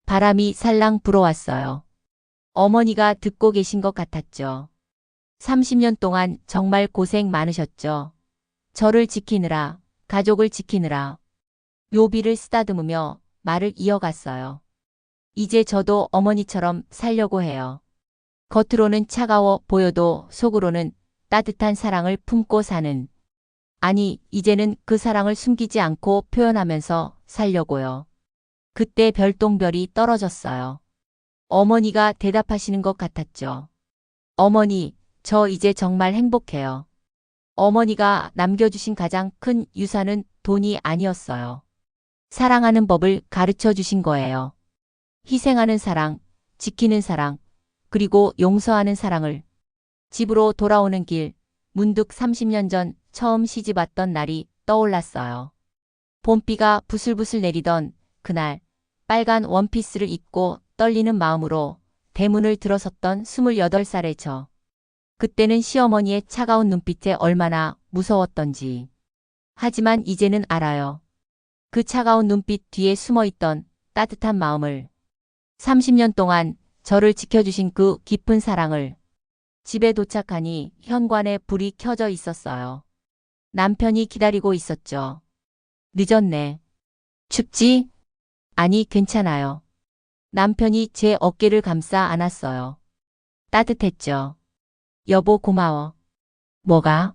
바람이 살랑 불어왔어요. 어머니가 듣고 계신 것 같았죠. 30년 동안 정말 고생 많으셨죠. 저를 지키느라, 가족을 지키느라. 묘비를 쓰다듬으며 말을 이어갔어요. 이제 저도 어머니처럼 살려고 해요. 겉으로는 차가워 보여도 속으로는 따뜻한 사랑을 품고 사는. 아니, 이제는 그 사랑을 숨기지 않고 표현하면서 살려고요. 그때 별똥별이 떨어졌어요. 어머니가 대답하시는 것 같았죠. 어머니, 저 이제 정말 행복해요. 어머니가 남겨주신 가장 큰 유산은 돈이 아니었어요. 사랑하는 법을 가르쳐 주신 거예요. 희생하는 사랑, 지키는 사랑, 그리고 용서하는 사랑을. 집으로 돌아오는 길, 문득 30년 전 처음 시집 왔던 날이 떠올랐어요. 봄비가 부슬부슬 내리던 그날, 빨간 원피스를 입고 떨리는 마음으로 대문을 들어섰던 28살의 저. 그때는 시어머니의 차가운 눈빛에 얼마나 무서웠던지. 하지만 이제는 알아요. 그 차가운 눈빛 뒤에 숨어있던 따뜻한 마음을. 30년 동안 저를 지켜주신 그 깊은 사랑을. 집에 도착하니 현관에 불이 켜져 있었어요. 남편이 기다리고 있었죠. 늦었네. 춥지? 아니, 괜찮아요. 남편이 제 어깨를 감싸 안았어요. 따뜻했죠. 여보 고마워. 뭐가?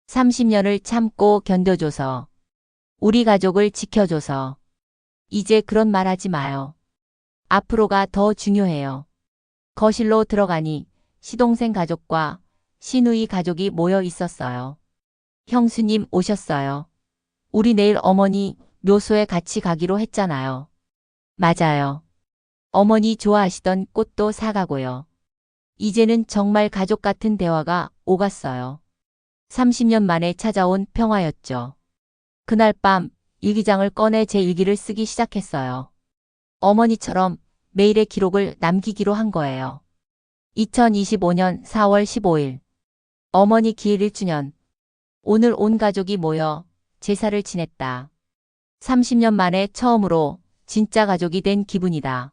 30년을 참고 견뎌줘서. 우리 가족을 지켜줘서. 이제 그런 말 하지 마요. 앞으로가 더 중요해요. 거실로 들어가니 시동생 가족과 시누이 가족이 모여 있었어요. 형수님 오셨어요. 우리 내일 어머니 묘소에 같이 가기로 했잖아요. 맞아요. 어머니 좋아하시던 꽃도 사가고요. 이제는 정말 가족 같은 대화가 오갔어요. 30년 만에 찾아온 평화였죠. 그날 밤 일기장을 꺼내 제 일기를 쓰기 시작했어요. 어머니처럼 매일의 기록을 남기기로 한 거예요. 2025년 4월 15일. 어머니 기일 1주년. 오늘 온 가족이 모여 제사를 지냈다. 30년 만에 처음으로 진짜 가족이 된 기분이다.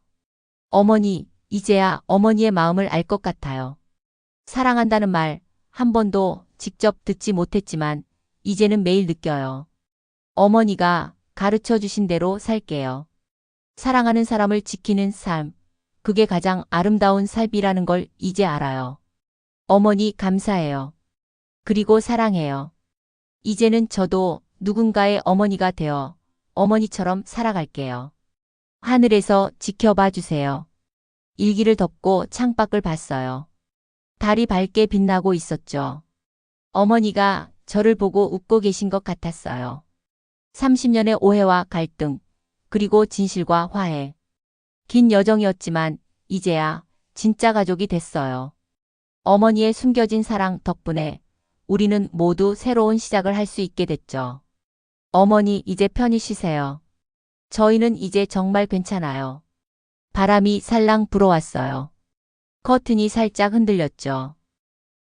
어머니, 이제야 어머니의 마음을 알 것 같아요. 사랑한다는 말 한 번도 직접 듣지 못했지만 이제는 매일 느껴요. 어머니가 가르쳐 주신 대로 살게요. 사랑하는 사람을 지키는 삶, 그게 가장 아름다운 삶이라는 걸 이제 알아요. 어머니 감사해요. 그리고 사랑해요. 이제는 저도 누군가의 어머니가 되어 어머니처럼 살아갈게요. 하늘에서 지켜봐 주세요. 일기를 덮고 창밖을 봤어요. 달이 밝게 빛나고 있었죠. 어머니가 저를 보고 웃고 계신 것 같았어요. 30년의 오해와 갈등, 그리고 진실과 화해. 긴 여정이었지만 이제야 진짜 가족이 됐어요. 어머니의 숨겨진 사랑 덕분에 우리는 모두 새로운 시작을 할 수 있게 됐죠. 어머니 이제 편히 쉬세요. 저희는 이제 정말 괜찮아요. 바람이 살랑 불어왔어요. 커튼이 살짝 흔들렸죠.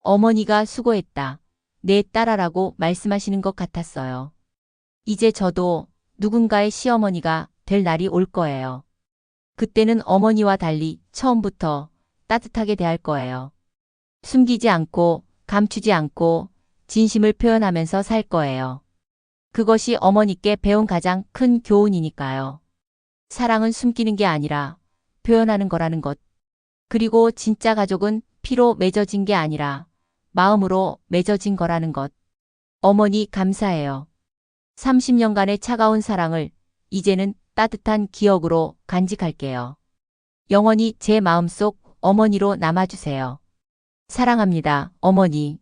어머니가 수고했다. 내 딸아라고 말씀하시는 것 같았어요. 이제 저도 누군가의 시어머니가 될 날이 올 거예요. 그때는 어머니와 달리 처음부터 따뜻하게 대할 거예요. 숨기지 않고 감추지 않고 진심을 표현하면서 살 거예요. 그것이 어머니께 배운 가장 큰 교훈이니까요. 사랑은 숨기는 게 아니라 표현하는 거라는 것. 그리고 진짜 가족은 피로 맺어진 게 아니라 마음으로 맺어진 거라는 것. 어머니 감사해요. 30년간의 차가운 사랑을 이제는 따뜻한 기억으로 간직할게요. 영원히 제 마음속 어머니로 남아주세요. 사랑합니다, 어머니.